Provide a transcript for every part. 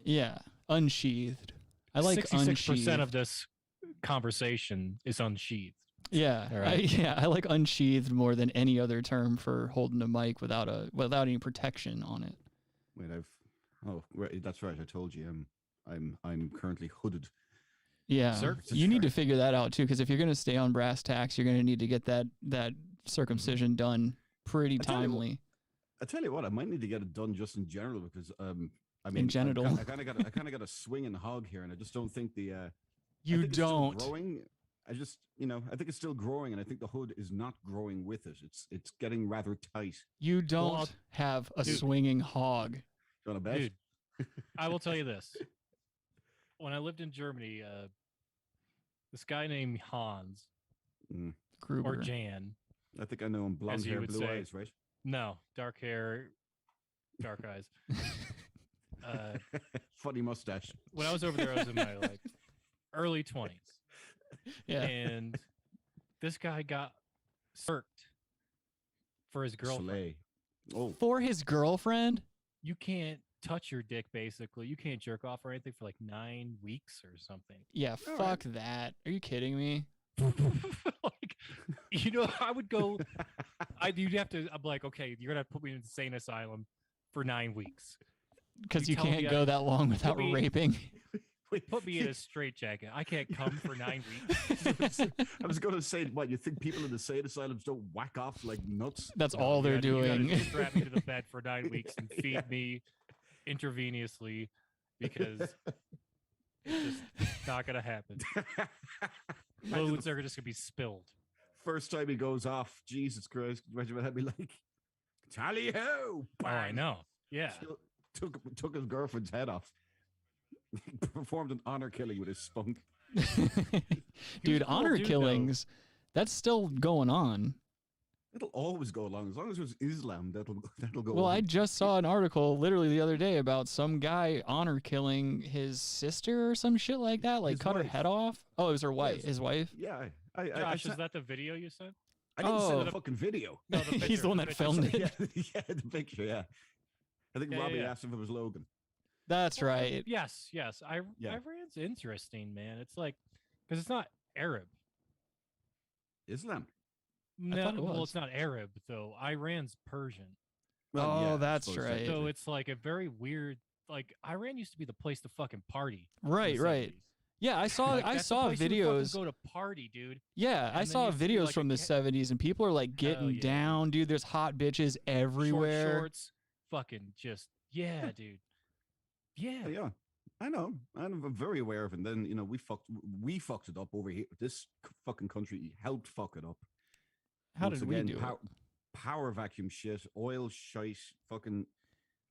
Yeah, unsheathed. I like 66% of this conversation is unsheathed. Yeah, right. I like unsheathed more than any other term for holding a mic without any protection on it. Wait, that's right. I told you, I'm currently hooded. Yeah, you need to figure that out too, because if you're gonna stay on brass tacks, you're gonna need to get that circumcision done pretty timely. I tell you what, I might need to get it done just in general because I mean, in genital. I kind of got a swinging hog here, and I just don't think the you don't it's growing. I just I think it's still growing, and I think the hood is not growing with it. It's getting rather tight. You don't have a swinging hog. You want to bet? Dude, I will tell you this. When I lived in Germany, this guy named Hans or Jan. I think I know him. Blonde hair, blue eyes, right? No, dark hair, dark eyes. Funny mustache. When I was over there, I was in my early 20s. Yeah. And this guy got circed for his girlfriend. Oh. For his girlfriend? You can't touch your dick, basically. You can't jerk off or anything for like 9 weeks or something. Yeah, fuck that. Are you kidding me? I would go. You'd have to. I'm like, okay, you're gonna put me in an insane asylum for 9 weeks because you can't go that long without raping. Put me in a straitjacket. I can't come for 9 weeks. I was going to say, what, you think people in the insane asylums don't whack off like nuts? That's all they're doing. You gotta strap me to the bed for 9 weeks and feed me intravenously because it's just not going to happen. Loads are just going to be spilled. First time he goes off, Jesus Christ, imagine what I'd be like. Tally ho! Oh, I know. Yeah. Took his girlfriend's head off. Performed an honor killing with his spunk. Dude, honor killings, that's still going on. It'll always go along. As long as there's Islam, that'll go Well, on. I just saw an article literally the other day about some guy honor killing his sister or some shit like that. Like, cut her head off. Oh, it was her wife. His wife? Yeah. Josh, is that the video you sent? I didn't send the fucking video. No, the picture, he's the one that filmed it. Yeah, the picture, yeah. I think Robbie asked if it was Logan. That's right. Yes. Iran's interesting, man. It's like, because it's not Arab. Islam? No, well, it's not Arab, though. Iran's Persian. Well, that's right. So it's like a very weird, like, Iran used to be the place to fucking party. Right. Yeah, I saw videos. Go to party, dude. Yeah, I saw videos from the 70s, and people are like getting down, dude. There's hot bitches everywhere. Shorts, fucking just, dude. Yeah, I know. I'm very aware of it. And then, we fucked it up over here. This fucking country helped fuck it up. How did we do it? Power vacuum shit, oil shite, fucking.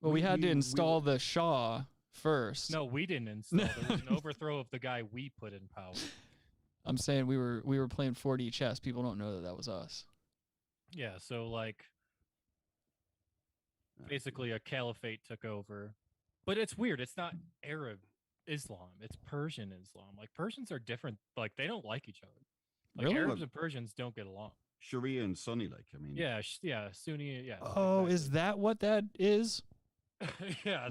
Well, we had to install the Shah first. No, we didn't install. There was an overthrow of the guy we put in power. I'm saying we were playing 4D chess. People don't know that was us. Yeah, so like, basically a caliphate took over. But it's weird. It's not Arab Islam. It's Persian Islam. Like, Persians are different. Like, they don't like each other. Like, really? Arabs and Persians don't get along. Sharia and Sunni, like, I mean. Yeah, Sunni, yeah. Oh, exactly. Is that what that is? Yeah.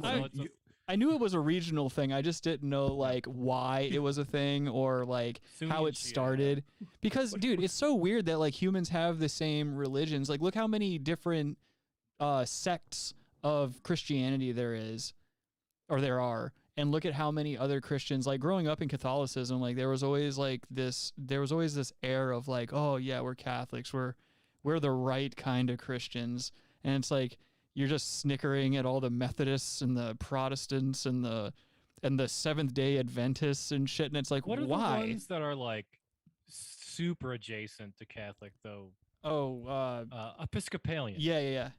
I knew it was a regional thing. I just didn't know, like, why it was a thing or, like, Sunni how it started. Because, dude, it's so weird that, like, humans have the same religions. Like, look how many different sects of Christianity there are, and look at how many other Christians, like, growing up in Catholicism, like, there was always this air of like, oh yeah, we're Catholics, we're the right kind of Christians, and it's like you're just snickering at all the Methodists and the Protestants and the Seventh-day Adventists and shit, and it's like, what are why? The ones that are like super adjacent to Catholic though? Oh, Episcopalian. Yeah.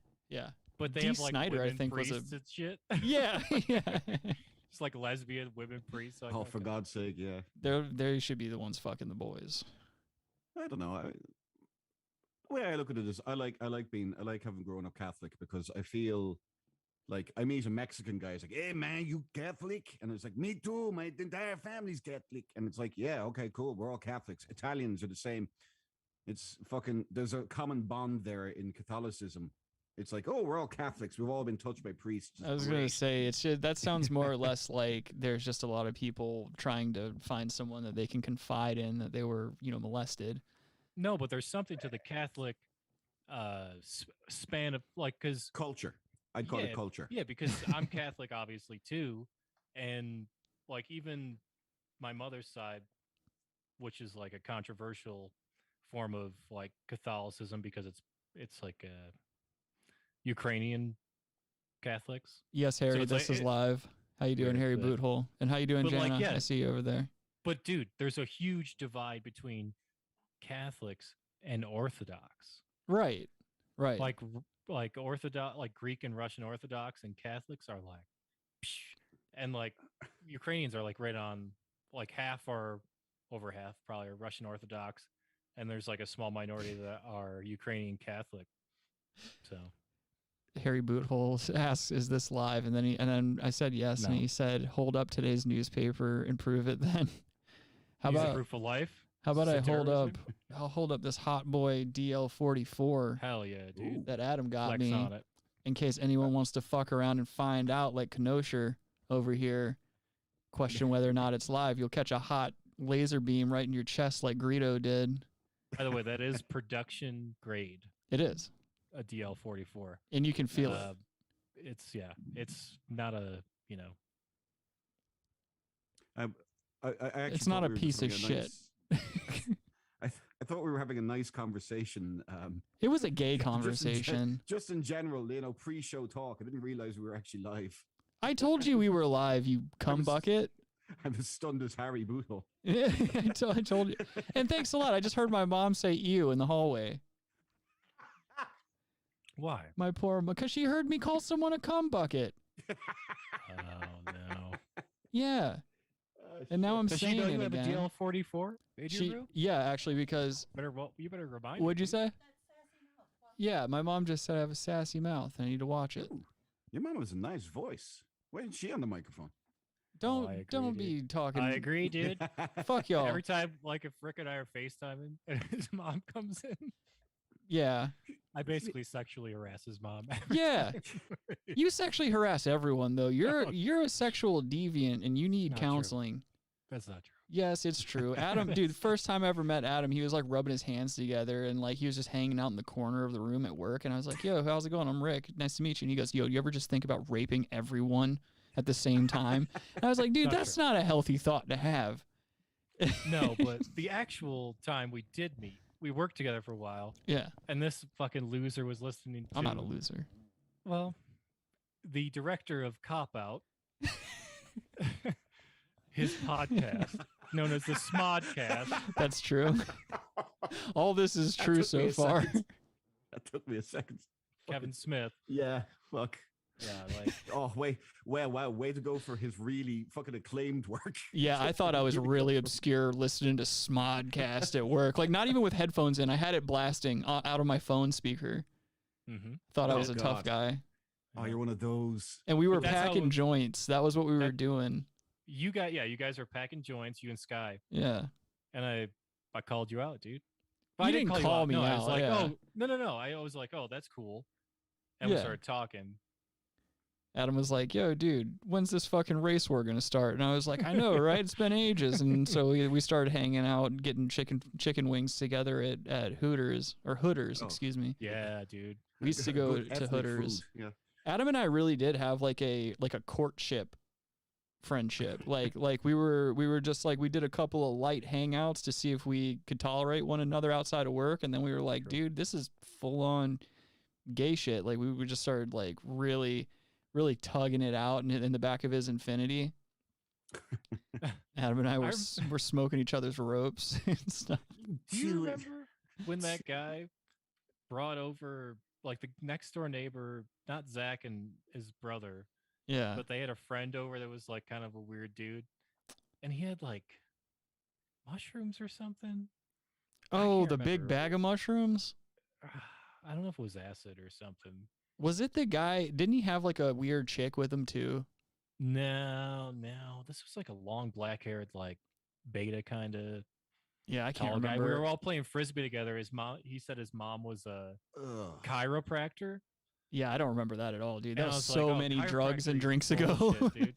But they D. have like Snyder, I think, was and shit. Yeah. It's like lesbian women priests. Oh, for God's sake, yeah. They should be the ones fucking the boys. I don't know. The way I look at it is, I like having grown up Catholic because I feel like I meet a Mexican guy. He's like, "Hey man, you Catholic?" And it's like, "Me too. My entire family's Catholic." And it's like, "Yeah, okay, cool. We're all Catholics. Italians are the same." It's fucking. There's a common bond there in Catholicism. It's like, oh, we're all Catholics. We've all been touched by priests. I was going to say, that sounds more or less like there's just a lot of people trying to find someone that they can confide in that they were, molested. No, but there's something to the Catholic span of because culture. I'd call it culture. Yeah, because I'm Catholic, obviously too, and even my mother's side, which is like a controversial form of Catholicism because it's like Ukrainian Catholics. Yes, Harry, so this is live. How you doing, Harry Boothole? And how you doing, Jana? I see you over there. But dude, there's a huge divide between Catholics and Orthodox. Right. Like Orthodox, like Greek and Russian Orthodox, and Catholics are and Ukrainians are right on, half or over half probably are Russian Orthodox, and there's a small minority that are Ukrainian Catholic. So Harry Boothole asks, "Is this live?" And then I said yes, no. And he said, "Hold up today's newspaper and prove it." Then how about proof of life? How about I'll hold up this hot boy DL44. Hell yeah, dude. That Adam got Flex me. On it. In case anyone wants to fuck around and find out, like Kenosha over here, question whether or not it's live. You'll catch a hot laser beam right in your chest like Greedo did. By the way, that is production grade. It is. A DL44. And you can feel it. It's not a, I it's not a piece of shit. I thought we were having a nice conversation. It was a gay conversation. Just in general, pre-show talk. I didn't realize we were actually live. I told you we were live, you cum bucket. I'm as stunned as Harry Boothole. I told you. And thanks a lot. I just heard my mom say ew in the hallway. Why? My poor mom, because she heard me call someone a cum bucket. Oh, no. Yeah. And now I'm saying it again. Does she know you have a DL44? Yeah, actually, because... you better remind What'd you say? Yeah, my mom just said I have a sassy mouth. I need to watch it. Ooh, your mom has a nice voice. Why isn't she on the microphone? Don't be talking. I agree, dude. Fuck y'all. Every time, if Rick and I are FaceTiming and his mom comes in. Yeah. I basically sexually harass his mom. Yeah. You sexually harass everyone, though. You're a sexual deviant and you need counseling. True. That's not true. Yes, it's true. Adam, dude, the first time I ever met Adam, he was rubbing his hands together and he was just hanging out in the corner of the room at work. And I was like, yo, how's it going? I'm Rick. Nice to meet you. And he goes, yo, you ever just think about raping everyone at the same time? And I was like, dude, that's not a healthy thought to have. No, but the actual time we did meet, we worked together for a while. Yeah. And this fucking loser was listening to... I'm not a loser. Well, the director of Cop Out, his podcast, known as the Smodcast. That's true. All this is true so far. That took me a second. Kevin Smith. Yeah, fuck. Yeah, oh, wait. Wow, way to go for his really fucking acclaimed work. Yeah, I thought I was really obscure listening to Smodcast at work. Not even with headphones in. I had it blasting out of my phone speaker. Mm-hmm. Thought I was a tough guy. Oh, you're one of those. And we were packing joints. That was what we were doing. You guys were packing joints, you and Sky. Yeah. And I called you out, dude. But you didn't call me out. I was like, yeah. oh, no. I was like, oh, that's cool. And we started talking. Adam was like, yo, dude, when's this fucking race war going to start? And I was like, I know, right? It's been ages. And so we started hanging out and getting chicken wings together at Hooters, excuse me. Yeah, dude. We used to go to Hooters. Food. Yeah. Adam and I really did have a courtship friendship. we were just we did a couple of light hangouts to see if we could tolerate one another outside of work. And then we were like, dude, this is full on gay shit. We just started really tugging it out in the back of his Infinity. Adam and I were smoking each other's ropes and stuff. Do you remember when that guy brought over the next door neighbor, not Zach and his brother, yeah, but they had a friend over that was kind of a weird dude, and he had mushrooms or something? Oh, the big bag of mushrooms? I don't know if it was acid or something. Was it the guy? Didn't he have a weird chick with him too? No. This was a long black-haired beta kind of. Yeah, I can't remember. Guy. We were all playing frisbee together. He said his mom was a chiropractor, Yeah, I don't remember that at all, dude. And That I was was so like, oh, many drugs and chiropractic drinks ago. bullshit, dude.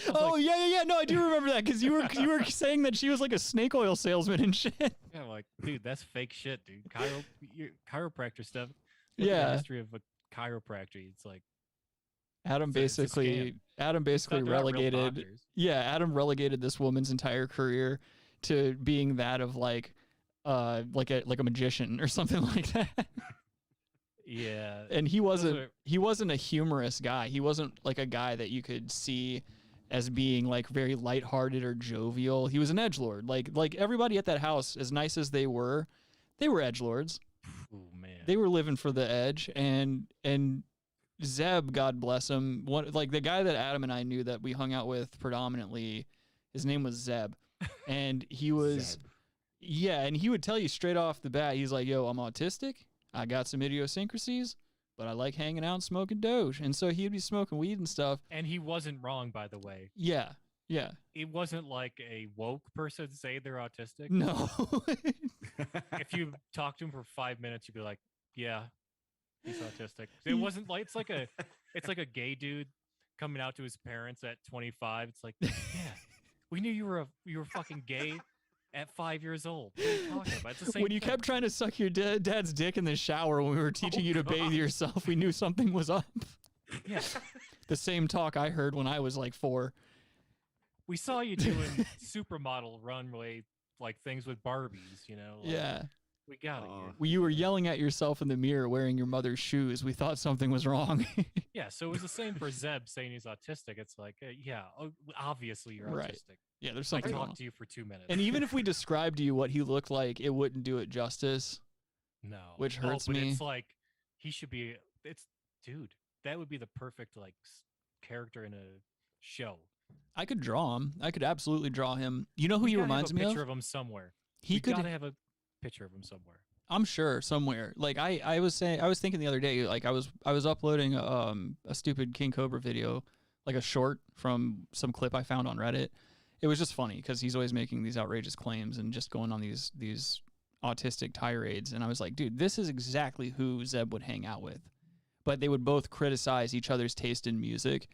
I was Oh like, yeah. No, I do remember that because you were saying that she was like a snake oil salesman and shit. yeah, I'm like, dude, that's fake shit, dude. Chiropractor stuff. Look at Yeah. the history of a chiropractor. It's like Adam it's a basically they're not real relegated. doctors. Yeah, Adam relegated this woman's entire career to being that of like a magician or something like that. Yeah, And he wasn't a humorous guy. He wasn't like a guy that you could see as being like very lighthearted or jovial. He was an edgelord. Like everybody at that house, as nice as they were edgelords. oh man, They were living for the edge. And Zeb, God bless him, like the guy that Adam and I knew that we hung out with predominantly, his name was Zeb. And he was Zeb. yeah, and he would tell you straight off the bat, he's like, yo, I'm autistic. I got some idiosyncrasies, but I like hanging out and smoking doge. And so he'd be smoking weed and stuff. and he wasn't wrong, by the way. Yeah. It wasn't like a woke person say they're autistic. No. If you talk to him for 5 minutes, you'd be like, yeah, he's autistic. It wasn't like it's like a gay dude coming out to his parents at 25. It's like, yeah, we knew you were fucking gay at 5 years old. What are you talking about? It's the same When you thing. kept trying to suck your dad's dick in the shower when we were teaching you to bathe God. yourself, we knew something was up. Yeah. The same talk I heard when I was like 4. We saw you doing supermodel runway like things with Barbies, you know? Like, Yeah. We got it. Oh. Here. Well, you were yelling at yourself in the mirror wearing your mother's shoes. We thought something was wrong. Yeah, so it was the same for Zeb saying he's autistic. It's like, yeah, obviously you're Right. autistic. Yeah, there's I something wrong. talked to you for 2 minutes. And even if we described to you what he looked like, it wouldn't do it justice. no, which hurts but me. It's like he should be. Dude, that would be the perfect like character in a show. I could draw him. I could absolutely draw him. You know who We he gotta reminds have a me picture of? of him somewhere. He We could. gotta have a picture of him somewhere. I'm sure somewhere. Like I was thinking the other day, like I was uploading a stupid King Cobra video, like a short from some clip I found on Reddit. It was just funny because he's always making these outrageous claims and just going on these autistic tirades. And I was like, dude, this is exactly who Zeb would hang out with. But they would both criticize each other's taste in music.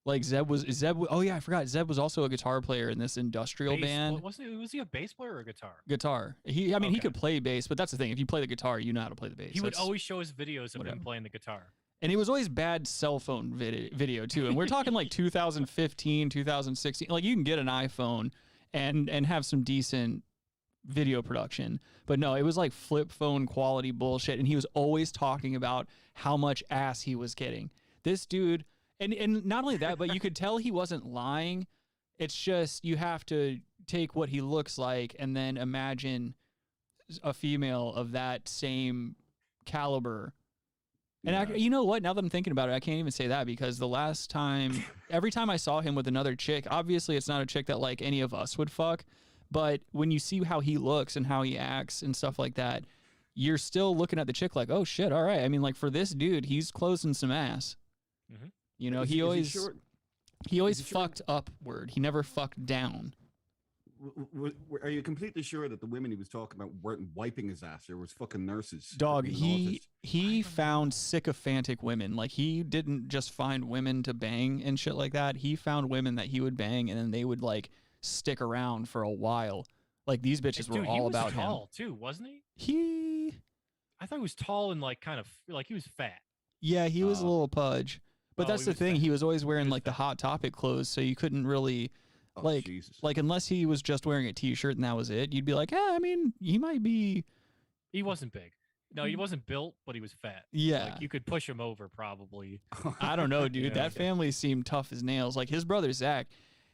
Like oh yeah, I forgot. Zeb was also a guitar player in this industrial band. Was he a bass player or a guitar? Guitar. He Okay. could play bass, but that's the thing. If you play the guitar, you know how to play the bass. He would That's- always show us videos of whatever. him playing the guitar. And it was always bad cell phone video too. And we're talking like 2015, 2016. Like you can get an iPhone and have some decent video production. But no, it was like flip phone quality bullshit. And he was always talking about how much ass he was getting. This dude, and not only that, but you could tell he wasn't lying. It's just you have to take what he looks like and then imagine a female of that same caliber. And you know what? Now that I'm thinking about it, I can't even say that because the last time, every time I saw him with another chick, obviously it's not a chick that like any of us would fuck, but when you see how he looks and how he acts and stuff like that, you're still looking at the chick like, oh shit, all right. I mean, like for this dude, he's closing some ass. Mhm. You know, Is he always sure? fucked upward. He never fucked down. Are you completely sure that the women he was talking about weren't wiping his ass? There was fucking nurses. Dog, being he found sycophantic women. Like he didn't just find women to bang and shit like that. He found women that he would bang and then they would like stick around for a while. Like these bitches were Dude, all about he was him. tall too, wasn't he? He I thought he was tall and like kind of like he was fat. Yeah, he was a little pudge. But Oh, that's he the was thing. fat. He was always wearing was like the fat. Hot Topic clothes, so you couldn't really Oh, like Jesus. like unless he was just wearing a t-shirt and that was it, you'd be like, yeah, I mean, he might be. He wasn't big. No, he wasn't built, but he was fat. Yeah. Like you could push him over probably. I don't know, dude. Yeah. That family seemed tough as nails. Like his brother Zach,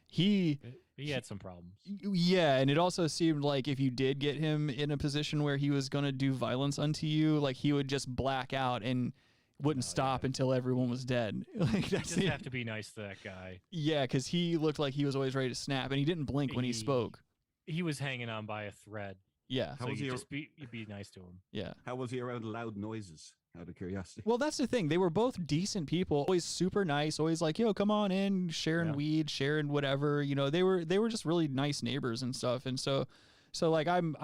he had some problems. yeah, and it also seemed like if you did get him in a position where he was gonna do violence unto you, like he would just black out and wouldn't Oh, stop yeah. until everyone was dead. Like You that's just have to be nice to that guy. yeah, because he looked like he was always ready to snap, and he didn't blink when he spoke. He was hanging on by a thread. Yeah, How So was you he? just you'd be nice to him. yeah. How was he around loud noises? Out of curiosity. Well, that's the thing. They were both decent people, always super nice, always like, yo, come on in, sharing Yeah. weed, sharing whatever. You know, they were just really nice neighbors and stuff. And so like I'm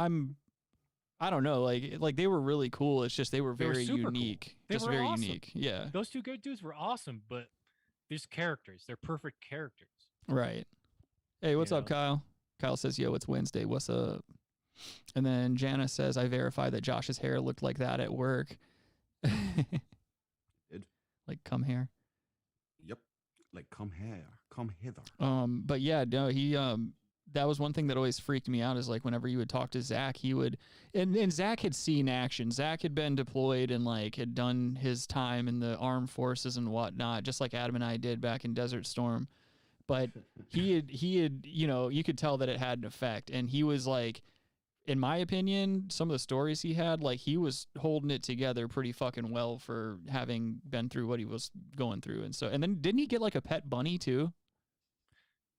I don't know, like they were really cool. It's just they were very unique. Cool. They just were very awesome. unique. Yeah. Those two good dudes were awesome, but these characters, they're perfect characters. Right. Hey, what's up, Kyle? Kyle says, yo, it's Wednesday. What's up? And then Jana says, I verified that Josh's hair looked like that at work. Like, come here. Yep. Like, come here. Come hither. But yeah, no, he that was one thing that always freaked me out is like whenever you would talk to Zach, he would and Zach had seen action. Zach had been deployed and like had done his time in the armed forces and whatnot, just like Adam and I did back in Desert Storm. But he had, you know, you could tell that it had an effect. And he was like, in my opinion, some of the stories he had, like he was holding it together pretty fucking well for having been through what he was going through. And so, and then didn't he get like a pet bunny too?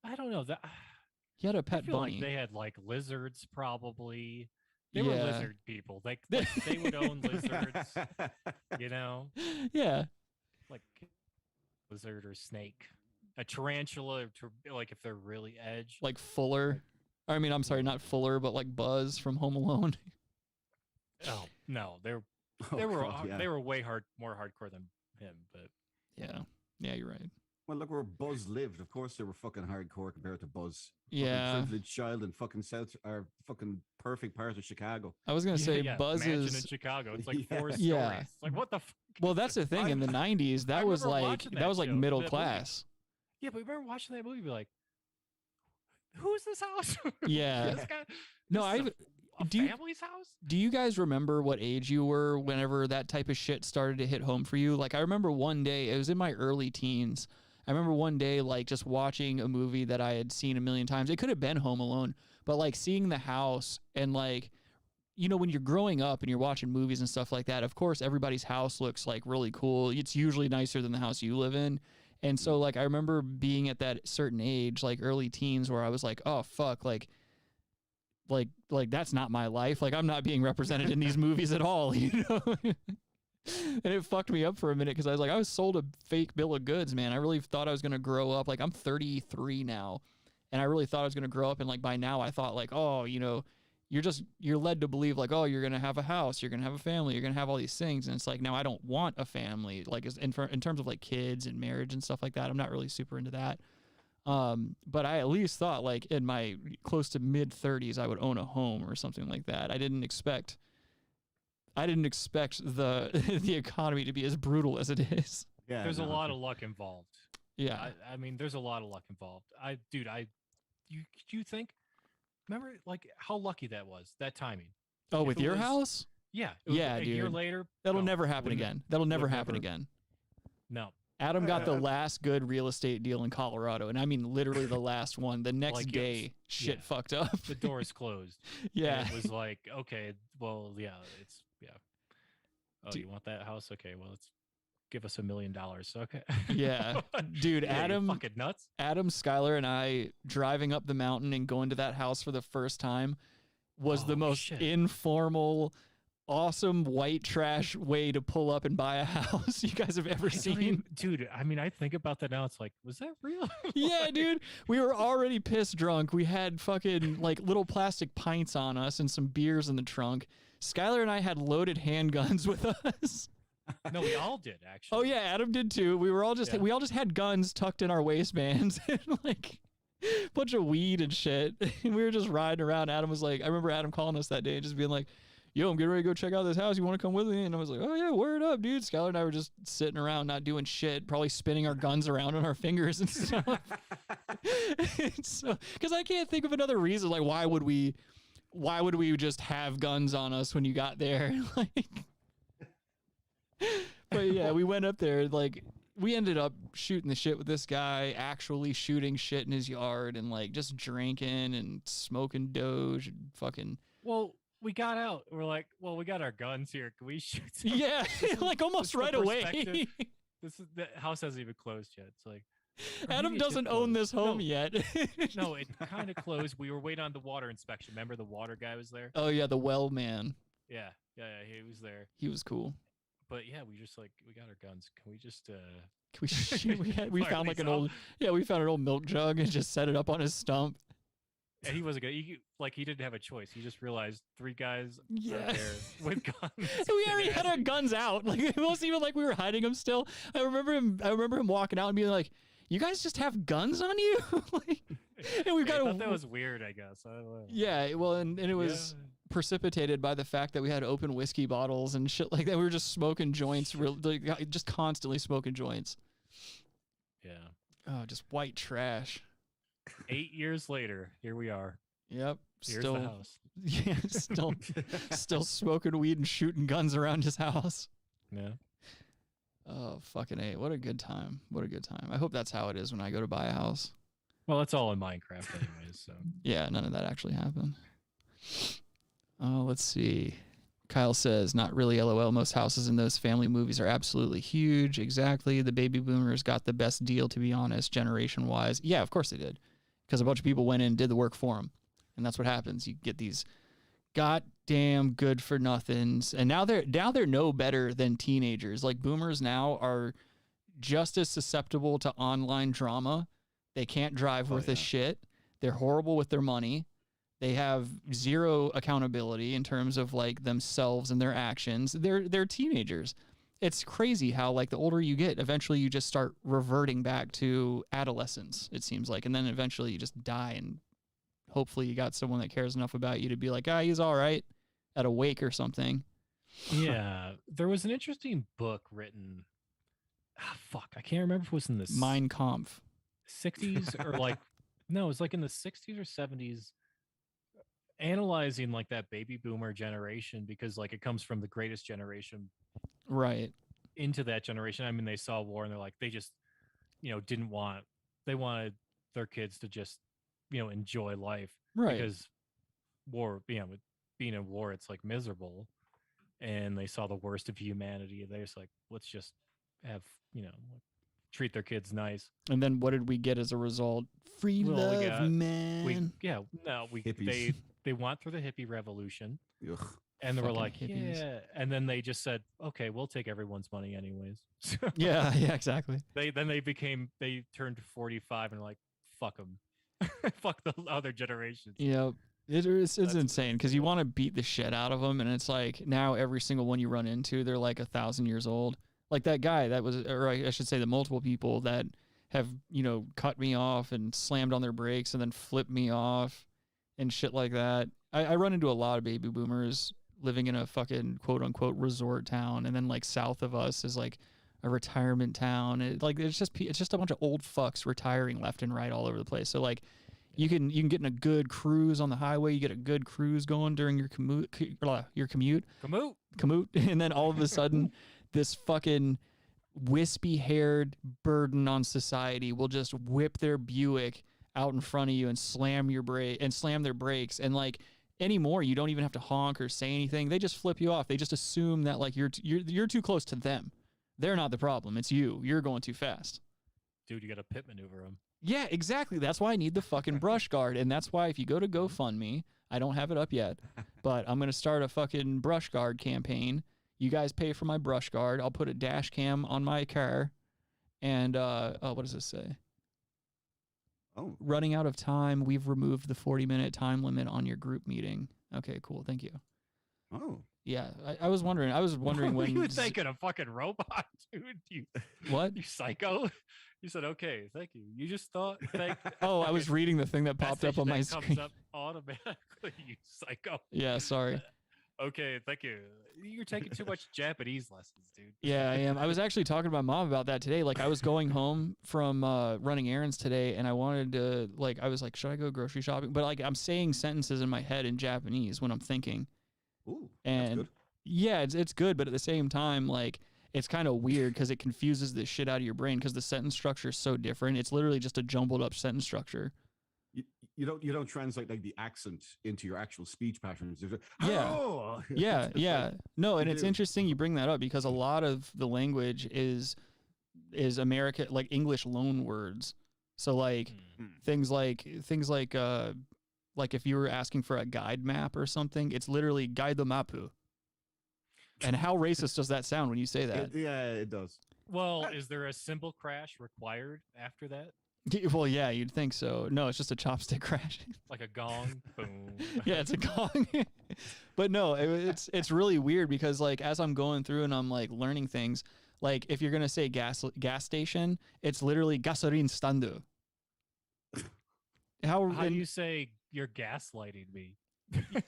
I don't know that. He had a pet bunny. Like they had like lizards, probably. They were lizard people. Like they would own lizards, you know? Yeah. Like lizard or snake. A tarantula, like if they're really edged. Like Fuller. I mean, I'm sorry, not Fuller, but like Buzz from Home Alone. Oh, no. They were way more hardcore than him, but. Yeah, you're right. Well, look where Buzz lived. Of course, they were fucking hardcore compared to Buzz. Yeah, fucking privileged child in fucking fucking perfect part of Chicago. I was gonna say Buzz is in Chicago. It's like 4 stories. Yeah. Like what the fuck? Well, that's the thing. In the '90s, that was like middle class. Yeah, but we remember watching that movie, be like, "Who's this house?" Yeah. This guy, no, family's house. Do you guys remember what age you were whenever that type of shit started to hit home for you? Like, I remember one day, it was in my early teens. I remember one day, like, just watching a movie that I had seen a million times. It could have been Home Alone, but, like, seeing the house and, like, you know, when you're growing up and you're watching movies and stuff like that, of course, everybody's house looks, like, really cool. It's usually nicer than the house you live in. And so, like, I remember being at that certain age, like, early teens, where I was like, oh, fuck, like, that's not my life. Like, I'm not being represented in these movies at all, you know? And it fucked me up for a minute because I was like, I was sold a fake bill of goods, man. I really thought I was going to grow up. Like, I'm 33 now, and I really thought I was going to grow up. And, like, by now I thought, like, oh, you know, you're led to believe, like, oh, you're going to have a house, you're going to have a family, you're going to have all these things. And it's like, now I don't want a family. Like, in terms of, like, kids and marriage and stuff like that, I'm not really super into that. But I at least thought, like, in my close to mid 30s, I would own a home or something like that. I didn't expect the economy to be as brutal as it is. Yeah, there's a lot of luck involved. Yeah, I mean, there's a lot of luck involved. You think? Remember, like, how lucky that was, that timing. Oh, with your house? Yeah, yeah, dude. A year later, that'll never happen again. That'll never happen again. No. Adam got the last good real estate deal in Colorado, and I mean literally the last one. The next day, shit fucked up. The door is closed. Yeah, and it was like, okay, well, yeah, it's Oh, you want that house? Okay, well, let's give us $1 million. Okay. Yeah, dude, Adam, fucking nuts. Adam, Skylar, and I driving up the mountain and going to that house for the first time was the most informal, awesome white trash way to pull up and buy a house you guys have ever seen. Dude, I mean, I think about that now. It's like, was that real? Yeah, dude. We were already piss drunk. We had fucking like little plastic pints on us and some beers in the trunk. Skylar and I had loaded handguns with us. No, we all did, actually. Oh yeah, Adam did too. We all just had guns tucked in our waistbands and like a bunch of weed and shit. And we were just riding around. Adam was like, I remember Adam calling us that day and just being like, yo, I'm getting ready to go check out this house. You want to come with me? And I was like, oh, yeah, word up, dude. Skylar and I were just sitting around, not doing shit, probably spinning our guns around on our fingers and stuff. So, because I can't think of another reason. Like, why would we just have guns on us when you got there? Like, but yeah, we went up there. Like, we ended up shooting the shit with this guy, actually shooting shit in his yard and, like, just drinking and smoking Doge and fucking. Well, we got out. We're like, well, we got our guns here. Can we shoot some? Yeah, like almost right away. The house hasn't even closed yet. It's like, Adam doesn't own this home yet. No, it kind of closed. We were waiting on the water inspection. Remember the water guy was there? Oh yeah, the well man. Yeah, he was there. He was cool. But yeah, we just like, we got our guns. Can we just Can we shoot? We found like an old we found an old milk jug and just set it up on his stump. And he wasn't good. He didn't have a choice. He just realized 3 guys Yeah. out there with guns. We already had our guns out. Like it wasn't even like we were hiding them still. I remember him walking out and being like, "You guys just have guns on you?" Like, and we've got I thought that was weird, I guess. I don't know. Yeah, well, and it was precipitated by the fact that we had open whiskey bottles and shit like that. We were just smoking joints, just constantly smoking joints. Yeah. Oh, just white trash. 8 years later, here we are. Yep. Here's the house. Yeah, still smoking weed and shooting guns around his house. Yeah. Oh, fucking A. What a good time. What a good time. I hope that's how it is when I go to buy a house. Well, it's all in Minecraft anyways, so. Yeah, none of that actually happened. Oh, let's see. Kyle says, not really LOL. Most houses in those family movies are absolutely huge. Exactly. The baby boomers got the best deal, to be honest, generation-wise. Yeah, of course they did. Because a bunch of people went in and did the work for them. And that's what happens. You get these goddamn good-for-nothings. And now they're no better than teenagers. Like, boomers now are just as susceptible to online drama. They can't drive worth a shit. They're horrible with their money. They have zero accountability in terms of like themselves and their actions. They're teenagers. It's crazy how like the older you get, eventually you just start reverting back to adolescence, it seems like. And then eventually you just die, and hopefully you got someone that cares enough about you to be like, he's all right at a wake or something. Yeah. There was an interesting book written. I can't remember if it was in the Mein Kampf. 60s or like, no, it was like in the 60s or 70s. Analyzing like that baby boomer generation, because like it comes from the greatest generation right into that generation. I mean, they saw war and they're like, they just they wanted their kids to just enjoy life, right? Because war, with being in war, it's like miserable, and they saw the worst of humanity. They're just like, let's just have treat their kids nice. And then what did we get as a result? Free love, man. They went through the hippie revolution. Ugh. And they were Fucking like, hippies. yeah. And then they just said, okay, we'll take everyone's money anyways. Yeah, exactly. They turned 45 and were like, fuck them. Fuck the other generations. Yeah. It's insane because you want to beat the shit out of them. And it's like now every single one you run into, they're like 1,000 years old. Like that guy that was, or I should say the multiple people that have, cut me off and slammed on their brakes and then flipped me off and shit like that. I run into a lot of baby boomers living in a fucking quote unquote resort town, and then like south of us is like a retirement town. It's just a bunch of old fucks retiring left and right all over the place. So like you can get in a good cruise on the highway. You get a good cruise going during your commute, and then all of a sudden this fucking wispy-haired burden on society will just whip their Buick out in front of you and slam their brakes. And like anymore, you don't even have to honk or say anything. They just flip you off. They just assume that like you're too close to them. They're not the problem. It's you. You're going too fast. Dude, you got to pit maneuver them. Yeah, exactly. That's why I need the fucking brush guard. And that's why if you go to GoFundMe, I don't have it up yet, but I'm going to start a fucking brush guard campaign. You guys pay for my brush guard. I'll put a dash cam on my car. And what does this say? Oh. Running out of time. We've removed the 40-minute time limit on your group meeting. Okay, cool. Thank you. Oh. Yeah, I was wondering. When you were thinking a fucking robot, dude. What? You psycho? You said, okay, thank you. You just thought, I was reading the thing that popped up on my screen. Comes up automatically, you psycho. Yeah, sorry. Okay, thank you. You're taking too much Japanese lessons, dude. Yeah, I am. I was actually talking to my mom about that today. Like, I was going home from running errands today, and I wanted to, I was like, should I go grocery shopping? But, I'm saying sentences in my head in Japanese when I'm thinking. Ooh, and that's good. Yeah, it's good, but at the same time, it's kind of weird because it confuses the shit out of your brain because the sentence structure is so different. It's literally just a jumbled up sentence structure. You don't translate the accent into your actual speech patterns. Yeah. Oh! Yeah. No, and it's interesting you bring that up because a lot of the language is America, English loan words. So things like if you were asking for a guide map or something, it's literally guide the mapu. And how racist does that sound when you say that? Yeah, it does. Well, is there a symbol crash required after that? Well, yeah, you'd think so. No, it's just a chopstick crashing. Like a gong. Boom. Yeah, it's a gong. But no, it's really weird because like as I'm going through and I'm like learning things, like if you're gonna say gas station, it's literally gasoline stando. How do you say you're gaslighting me?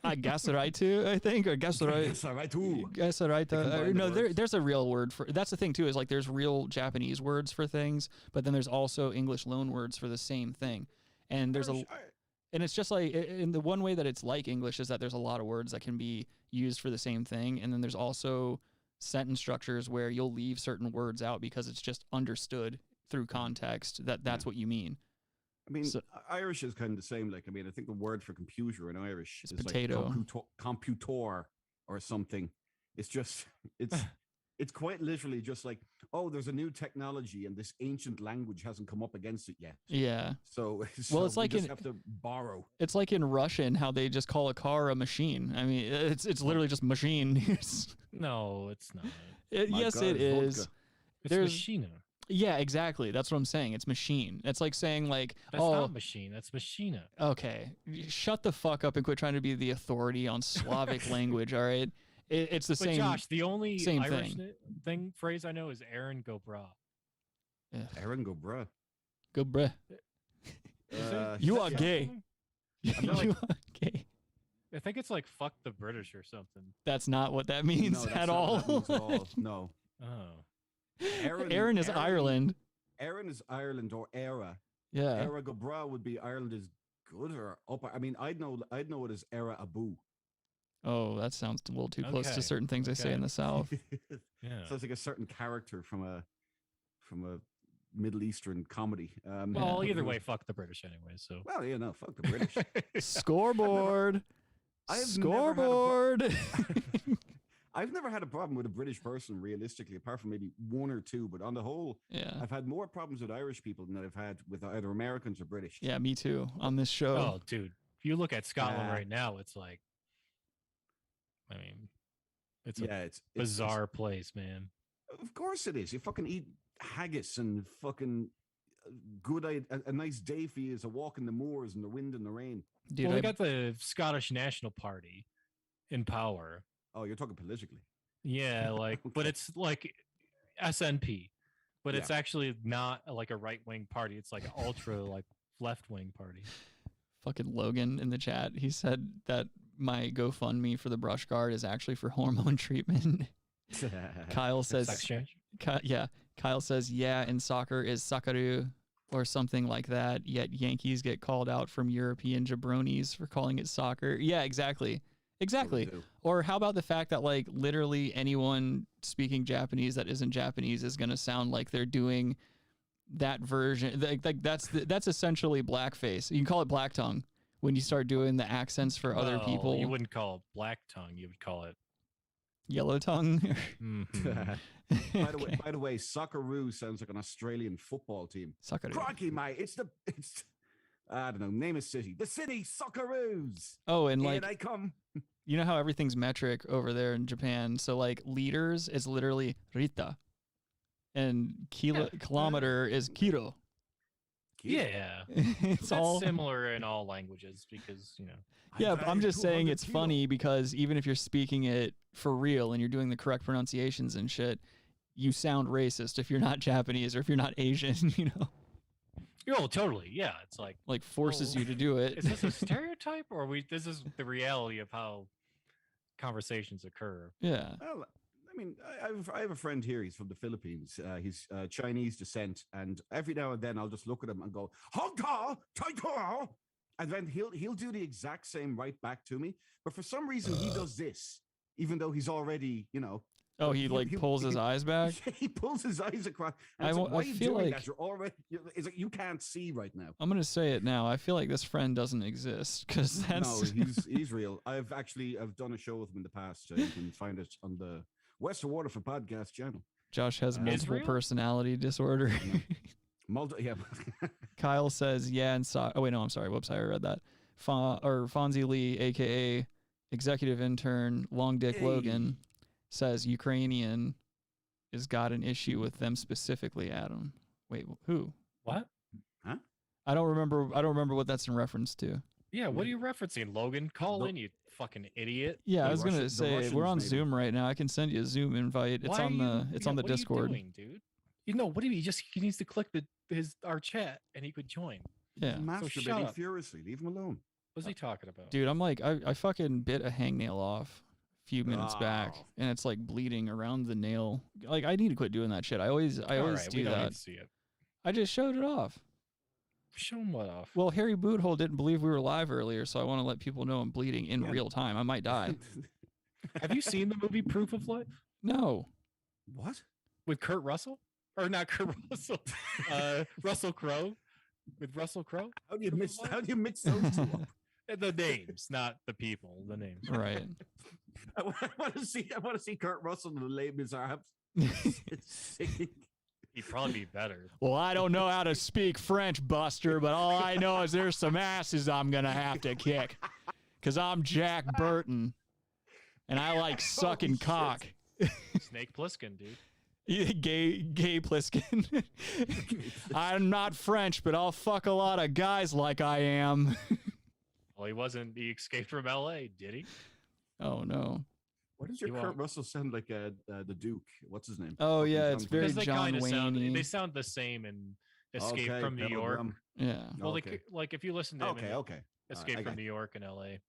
Gasaraitu, I think, or Gasaraitu. Gasaraita. No, there's a real word for. That's the thing too. Is like there's real Japanese words for things, but then there's also English loan words for the same thing. And there's and it's just like in the one way that it's like English is that there's a lot of words that can be used for the same thing, and then there's also sentence structures where you'll leave certain words out because it's just understood through context that that's what you mean. I mean, Irish is kind of the same. Like, I mean, I think the word for computer in Irish is potato, like computor or something. It's just, it's quite literally just like, oh, there's a new technology and this ancient language hasn't come up against it yet. Yeah. So well, it's like you just have to borrow. It's like in Russian how they just call a car a machine. I mean, it's literally just machine. No, it's not. Yes, it is. It's machine. Yeah, exactly. That's what I'm saying. It's machine. It's like saying like, that's not machine. That's machina. Okay, shut the fuck up and quit trying to be the authority on Slavic language. All right, it's the same. Josh, the only same Irish phrase I know is Aaron go bra. Aaron go bruh. Go bruh. You are gay. You are gay. I think it's like fuck the British or something. That's not what that means at all. No. Oh. Aaron is Ireland. Aaron is Ireland or Era. Yeah. Era go bra would be Ireland is good or up. I mean, I'd know it as Era Abu. Oh, that sounds a little too close to certain things they say in the South. Yeah. Sounds like a certain character from a Middle Eastern comedy. Well, either way, fuck the British anyway. So. Well, yeah, no, fuck the British. Scoreboard. Scoreboard. I've never had a problem with a British person, realistically, apart from maybe one or two. But on the whole, I've had more problems with Irish people than I've had with either Americans or British. Yeah, me too. On this show. Oh, dude, if you look at Scotland right now, it's like, I mean, it's a bizarre place, man. Of course it is. You fucking eat haggis and fucking a nice day for you is a walk in the moors and the wind and the rain. Dude, well, we got the Scottish National Party in power. Oh, you're talking politically. Yeah, like, okay. But it's like SNP, but it's actually not like a right-wing party. It's like an ultra like left-wing party. Fucking Logan in the chat. He said that my GoFundMe for the brush guard is actually for hormone treatment. Kyle says, sex change? Kyle says, yeah, in soccer is sakaru or something like that. Yet Yankees get called out from European jabronis for calling it soccer. Yeah, exactly. Exactly. Or how about the fact that like literally anyone speaking Japanese that isn't Japanese is going to sound like they're doing that version. Like that's essentially blackface. You can call it black tongue when you start doing the accents for other people. You wouldn't call it black tongue. You would call it yellow tongue. Mm-hmm. By the way, Socceroo sounds like an Australian football team. Socceroo. Crikey, mate. It's I don't know, name a city. The city Socceroos. Oh, and here like they come. You know how everything's metric over there in Japan. So like liters is literally rita. And kilometer is kiro. Yeah. It's all similar in all languages because, you know. Yeah, but I'm just saying it's funny because even if you're speaking it for real and you're doing the correct pronunciations and shit, you sound racist if you're not Japanese or if you're not Asian, you know. Oh, totally. Yeah, it's like forces you to do it. Is this a stereotype or this is the reality of how conversations occur? Yeah. Well, I mean, I have a friend here. He's from the Philippines. He's Chinese descent, and every now and then I'll just look at him and go, "Hongta, Taito," and then he'll do the exact same right back to me. But for some reason, he does this, even though he's already, you know. Oh, he pulls his eyes back? He pulls his eyes across. I feel like that? You're already, it's like you can't see right now. I'm going to say it now. I feel like this friend doesn't exist because that's... No, he's real. I've done a show with him in the past. You can find it on the Western Waterford podcast channel. Josh has multiple personality disorder. Yeah. Kyle says, yeah, and oh, wait, no, I'm sorry. Whoops, I read that. Fonzie Lee, a.k.a. executive intern, Long Dick Logan, says Ukrainian has got an issue with them specifically, Adam. Wait, who? What? Huh? I don't remember what that's in reference to. Yeah, what are you referencing, Logan? Call in, you fucking idiot. Yeah, I was Russian- gonna say Russians, we're on maybe. Zoom right now. I can send you a Zoom invite. It's Why on are the you, on the what Discord. Are you doing, dude? What do you mean? He needs to click our chat and he could join. Yeah. He's shut masturbating up. furiously. Leave him alone. What's he talking about? Dude, I'm like I fucking bit a hangnail off a few minutes back, Oh. and it's like bleeding around the nail. Like I need to quit doing that shit. I always All do right, we don't need that. to see it. I just showed it off. Show him what off. Well, Harry Boothole didn't believe we were live earlier, so I want to let people know I'm bleeding in real time. I might die. Have you seen the movie Proof of Life No. What? with Kurt Russell? Or not Kurt Russell? Russell Crowe. With Russell Crowe? How do you mix those two up? The names, not the people. The names. Right. I want to see Kurt Russell in the Les Miserables. It's singing. He'd probably be better. Well, I don't know how to speak French, Buster, but all I know is there's some asses I'm going to have to kick. Because I'm Jack Burton. And I like sucking cock. Snake Plissken, dude. Gay Pliskin. I'm not French, but I'll fuck a lot of guys like I am. Well, he escaped from L.A., did he? Oh, no. Why does your Kurt Russell sound like the Duke? What's his name? Oh, yeah, it's very Because John Wayne-y. they sound the same in Escape from New York. Yeah. Well, like if you listen to him in Escape from New York and L.A.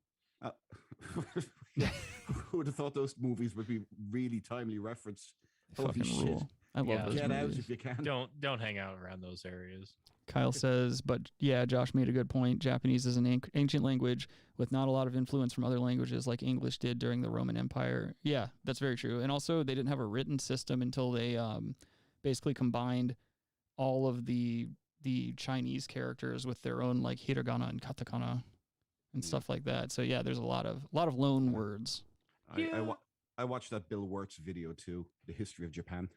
Who would have thought those movies would be really timely reference? Holy Fucking shit. rule. I love those Get out movies. if you can. Don't hang out around those areas. Kyle says, but yeah, Josh made a good point. Japanese is an ancient language with not a lot of influence from other languages like English did during the Roman Empire. Yeah, that's very true. And also, they didn't have a written system until they basically combined all of the Chinese characters with their own like hiragana and katakana and stuff like that. So yeah, there's a lot of loan words. I watched that Bill Wirtz video too, The History of Japan.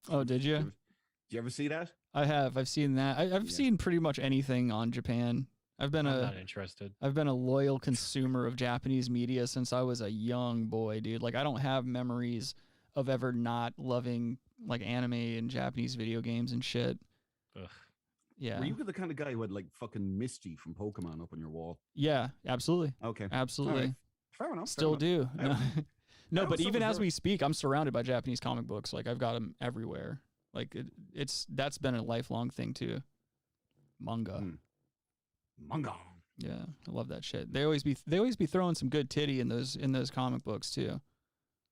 Oh, did you? Did you ever see that? I have. I've seen that. I've seen pretty much anything on Japan. I'm not interested. I've been a loyal consumer of Japanese media since I was a young boy, dude. Like I don't have memories of ever not loving like anime and Japanese video games and shit. Ugh. Yeah. Were you the kind of guy who had like fucking Misty from Pokemon up on your wall? Yeah, absolutely. Okay. Absolutely. Right. Fair enough. Still do. No, but also even as very- we speak, I'm surrounded by Japanese comic books. Like I've got them everywhere. Like that's been a lifelong thing too. Manga. Manga. Yeah, I love that shit. They always be throwing some good titty in those comic books too.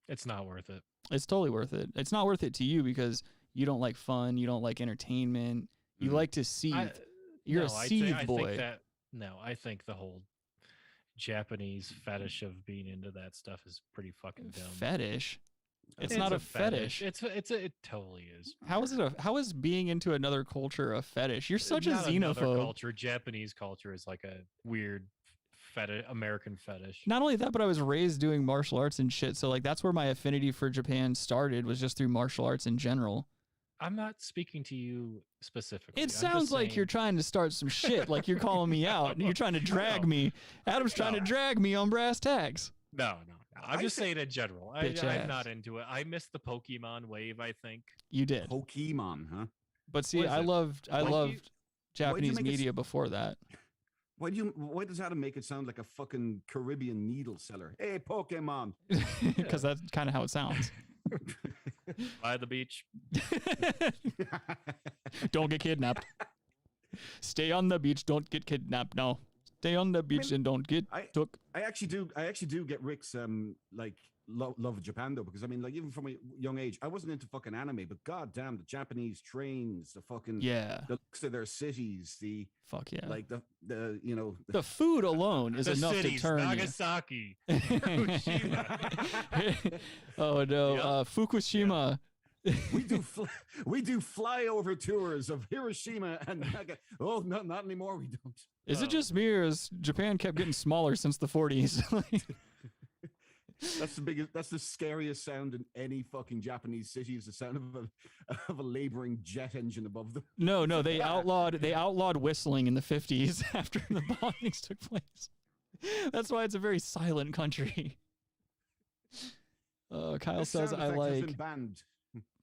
It's not worth it. It's totally worth it. It's not worth it to you because you don't like fun, you don't like entertainment, you like to seethe. You're a seethe boy. I think the whole Japanese fetish of being into that stuff is pretty fucking dumb. Fetish? It's not a fetish. It totally is. How is being into another culture a fetish? You're such Not a another xenophobe. culture. Japanese culture is like a weird American fetish. Not only that, but I was raised doing martial arts and shit. So like that's where my affinity for Japan started, was just through martial arts in general. I'm not speaking to you specifically. It sounds like you're trying to start some shit, like you're calling me out. You're trying to drag me. Adam's trying to drag me on brass tacks. No. I'm just saying in general. I'm ass. not into it. I missed the Pokemon wave, I think. You did. Pokemon, huh? But see, I loved Japanese make media before that. Why does Adam make it sound like a fucking Caribbean needle seller? Hey, Pokemon. Because that's kind of how it sounds. By the beach. Don't get kidnapped. Stay on the beach. Don't get kidnapped. No. Stay on the beach and don't get took. I actually do get Rick's love of Japan though, because I mean, like even from a young age, I wasn't into fucking anime, but goddamn, the Japanese trains, the fucking the looks of their cities, like the food alone is enough cities, to turn Nagasaki, you. Hiroshima. Oh no, Fukushima. We do flyover tours of Hiroshima and Nagasaki. Oh no, not anymore. We don't. Is it just me, or is Japan kept getting smaller since the 40s? That's the scariest sound in any fucking Japanese city, is the sound of a laboring jet engine above them. No, they outlawed whistling in the 50s after the bombings took place. That's why it's a very silent country. Kyle says I like. Banned.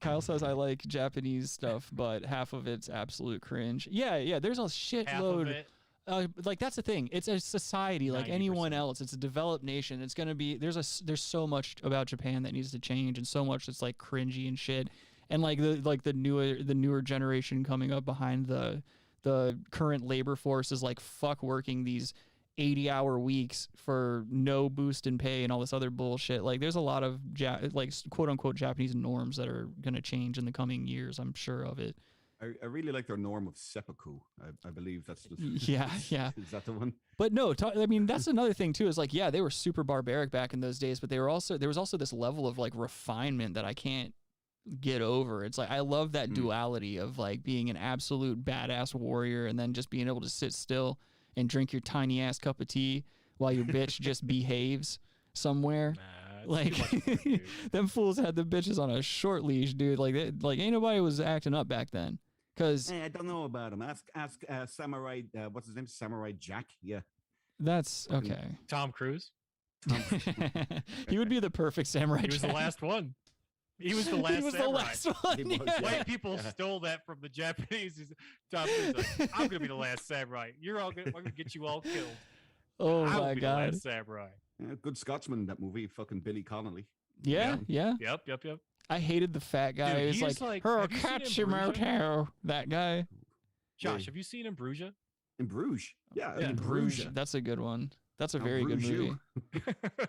Kyle says I like Japanese stuff, but half of it's absolute cringe. Yeah. There's a shitload. Like that's the thing. It's a society like 90%. Anyone else. It's a developed nation. It's gonna be there's so much about Japan that needs to change, and so much that's like cringy and shit. And like the newer generation coming up behind the current labor force is like fuck working these 80-hour weeks for no boost in pay and all this other bullshit. Like there's a lot of like quote unquote Japanese norms that are gonna change in the coming years. I'm sure of it. I really like their norm of seppuku. I believe that's the yeah. Is that the one? But no, I mean that's another thing too. Is like they were super barbaric back in those days, but there was also this level of like refinement that I can't get over. It's like I love that duality of like being an absolute badass warrior and then just being able to sit still and drink your tiny ass cup of tea while your bitch just behaves somewhere. Like them fools had the bitches on a short leash, dude. Like ain't nobody was acting up back then. Cause I don't know about him. Ask Samurai. What's his name? Samurai Jack. Yeah, that's okay. Tom Cruise. He would be the perfect samurai. He was the last one. He was the last. He was samurai. the last one. Was, White people stole that from the Japanese. Tom Cruise like, I'm gonna be the last samurai. I'm gonna get you all killed. Oh I my be god. The last samurai. Yeah, good Scotsman in that movie. Fucking Billy Connolly. Yeah. Yep. I hated the fat guy. Dude, He was like her Katsumoto. That guy. Josh, have you seen In Bruges? In Bruges. Yeah, In Bruges. That's a good one. That's a very good movie.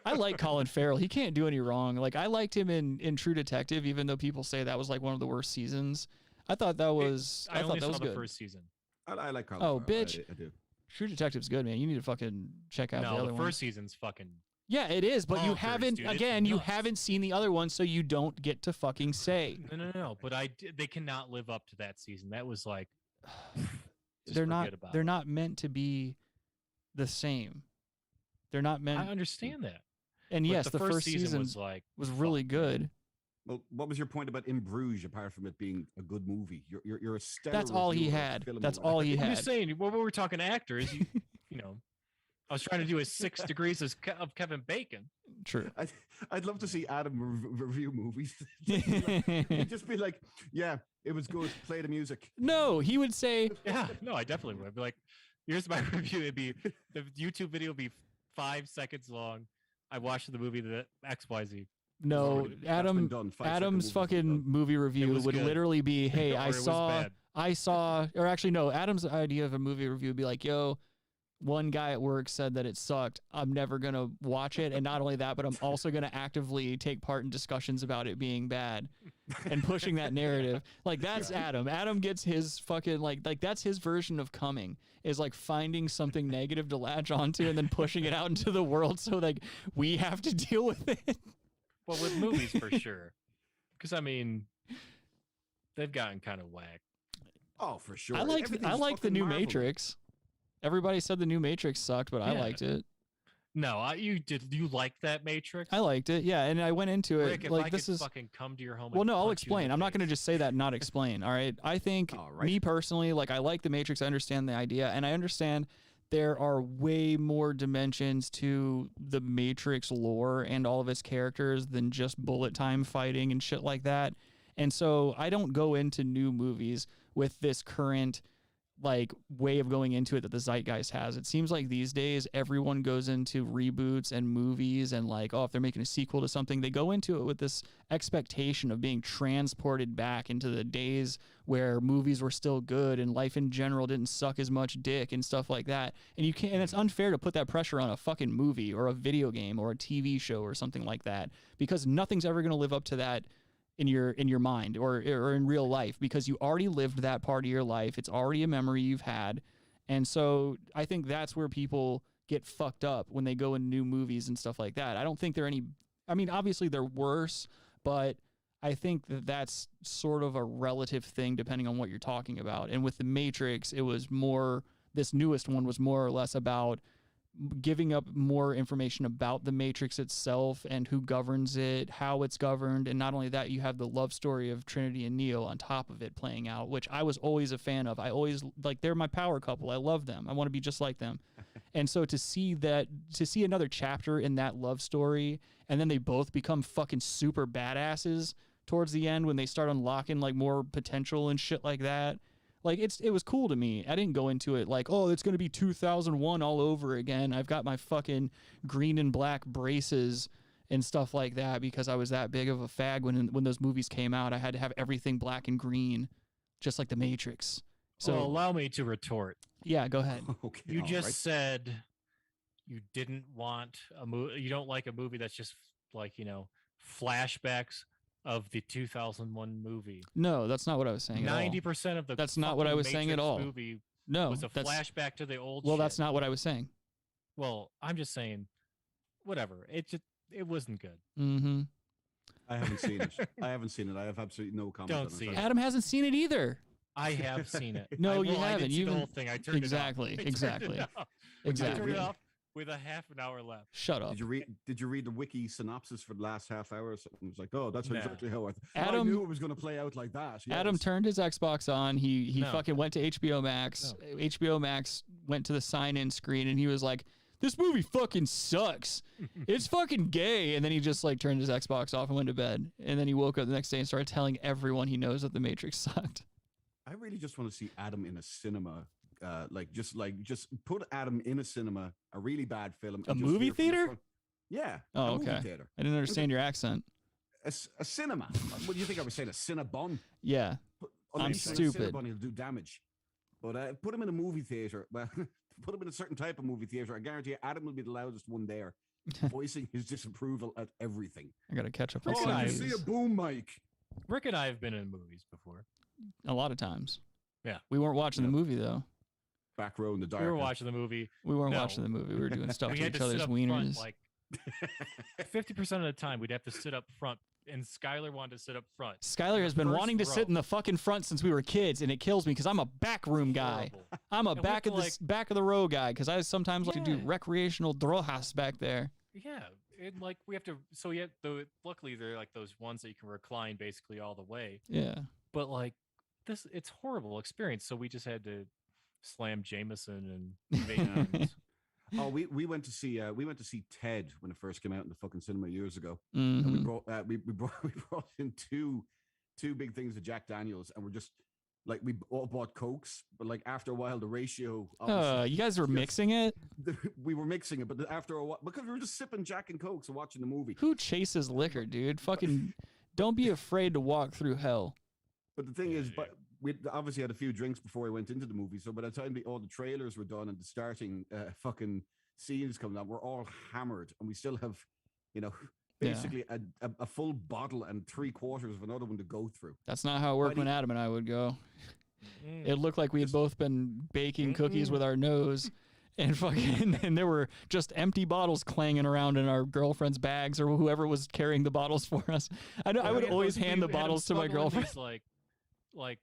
I like Colin Farrell. He can't do any wrong. Like I liked him in True Detective, even though people say that was like one of the worst seasons. I thought that was. I thought that was good. The first season. I like Colin Farrell. Bitch. I do. True Detective's good, man. You need to fucking check out the other one. The first season's fucking. Yeah, it is, but you haven't. Dude, again, you haven't seen the other one, so you don't get to fucking say. No. But they cannot live up to that season. That was like. They're not meant to be the same. They're not meant. I understand that. And but yes, the first season was really good. Well, what was your point about In Bruges, apart from it being a good movie? You're a stellar. That's all he had. That's all he had. I'm just saying, when we're talking actors, you know, I was trying to do a 6 degrees of Kevin Bacon. True. I'd love to see Adam review movies. He'd just be like, yeah, it was good. Play the music. No, he would say. Yeah, no, I definitely would. I'd be like, here's my review. It'd be the YouTube video would be 5 seconds long. I watched the movie, the XYZ. No, Adam's fucking movie review would literally be, hey, I saw, or actually no, Adam's idea of a movie review would be like, yo, one guy at work said that it sucked. I'm never going to watch it. And not only that, but I'm also going to actively take part in discussions about it being bad and pushing that narrative. Like that's Adam. Adam gets his fucking like that's his version of coming is like finding something negative to latch onto and then pushing it out into the world. So like we have to deal with it. Well, with movies for sure. Because I mean, they've gotten kind of whacked. Oh, for sure. I like the new Matrix. Everybody said the new Matrix sucked, but I liked it. No, you like that Matrix? I liked it, yeah, and I went into it Rick, if like I this is fucking come to your home. Well, no, I'll explain. I'm not going to just say that and not explain. All right, I think me personally, like I like the Matrix. I understand the idea, and I understand there are way more dimensions to the Matrix lore and all of its characters than just bullet time fighting and shit like that. And so I don't go into new movies with this current like way of going into it that the zeitgeist has. It seems like these days everyone goes into reboots and movies and like, oh, if they're making a sequel to something, they go into it with this expectation of being transported back into the days where movies were still good and life in general didn't suck as much dick and stuff like that. And you can't, and it's unfair to put that pressure on a fucking movie or a video game or a TV show or something like that, because nothing's ever going to live up to that in your mind or in real life, because you already lived that part of your life. It's already a memory you've had. And so I think that's where people get fucked up when they go in new movies and stuff like that. I don't think they're any, I mean, obviously they're worse, but I think that that's sort of a relative thing depending on what you're talking about. And with the Matrix, it was more, this newest one was more or less about giving up more information about the Matrix itself and who governs it, how it's governed. And not only that, you have the love story of Trinity and Neo on top of it playing out, which I was always a fan of. I always, like, they're my power couple. I love them. I want to be just like them. And so to see another chapter in that love story, and then they both become fucking super badasses towards the end when they start unlocking like more potential and shit like that. Like it was cool to me. I didn't go into it like, oh, it's going to be 2001 all over again. I've got my fucking green and black braces and stuff like that because I was that big of a fag when those movies came out. I had to have everything black and green, just like The Matrix. So well, allow me to retort. Yeah, go ahead. Okay, you just right. said you didn't want a movie. You don't like a movie that's just like, flashbacks of the 2001 movie. No, that's not what I was saying. 90% of the that's not what I was Matrix saying at all. Movie no, was a flashback to the old. Well, shit. that's not what I was saying. Well, I'm just saying, whatever. It wasn't good. Mm-hmm. I haven't seen it. I have absolutely no comment. Don't on see it. it. Adam hasn't seen it either. I have seen it. No, you I haven't. didn't see You the whole thing. I turned exactly, it off. exactly, I exactly. turned it off with a half an hour left. Shut up. Did you read the wiki synopsis for the last half hour or something? It was like, oh, that's No. exactly how Adam, I knew it was going to play out like that. Yes. Adam turned his Xbox on. He No. fucking went to HBO Max. No. HBO Max went to the sign-in screen, and he was like, "This movie fucking sucks. It's fucking gay." And then he just like turned his Xbox off and went to bed. And then he woke up the next day and started telling everyone he knows that The Matrix sucked. I really just want to see Adam in a cinema. Just put Adam in a cinema, a really bad film. A and just movie hear from the theater? front. Yeah. Oh, a movie okay. theater. I didn't understand your accent. A cinema. What do you think I was saying? A Cinnabon? Yeah. I'm stupid. Cinnabon, he'll do damage. But put him in a movie theater. Well, put him in a certain type of movie theater. I guarantee you, Adam will be the loudest one there, voicing his disapproval at everything. I got to catch up on Oh, some I movies. see a boom mic. Rick and I have been in movies before. A lot of times. Yeah. We weren't watching the movie, though. Back row in the dark. We were watching the movie. We weren't No. watching the movie. We were doing stuff We to had each to sit other's up wieners. front, like 50% of the time, we'd have to sit up front, and Skylar wanted to sit up front. Skylar has been First wanting to sit row. in the fucking front since we were kids, and it kills me because I'm a back room guy. Horrible. I'm a And we back have of to, the back of the row guy because I sometimes like to do Yeah. recreational drojas back there. Yeah, and like we have to. So yeah, luckily they're like those ones that you can recline basically all the way. Yeah. But like it's horrible experience. So we just had to slam Jameson and Vans. Oh, we went to see Ted when it first came out in the fucking cinema years ago. Mhm. And we brought in two big things of Jack Daniels, and we're just like we all bought Cokes, but like after a while the ratio. You guys were mixing it? We were mixing it, but after a while, because we were just sipping Jack and Cokes and watching the movie. Who chases liquor, dude? Fucking don't be afraid to walk through hell. But the thing is, but we obviously had a few drinks before we went into the movie. So by the time all the trailers were done and the starting fucking scenes coming out, we're all hammered, and we still have, basically a full bottle and 3/4 of another one to go through. That's not how it worked when Adam and I would go. It looked like we had both been baking cookies with our nose. And fucking, and there were just empty bottles clanging around in our girlfriend's bags or whoever was carrying the bottles for us. I would always hand the bottles to my girlfriend. These, like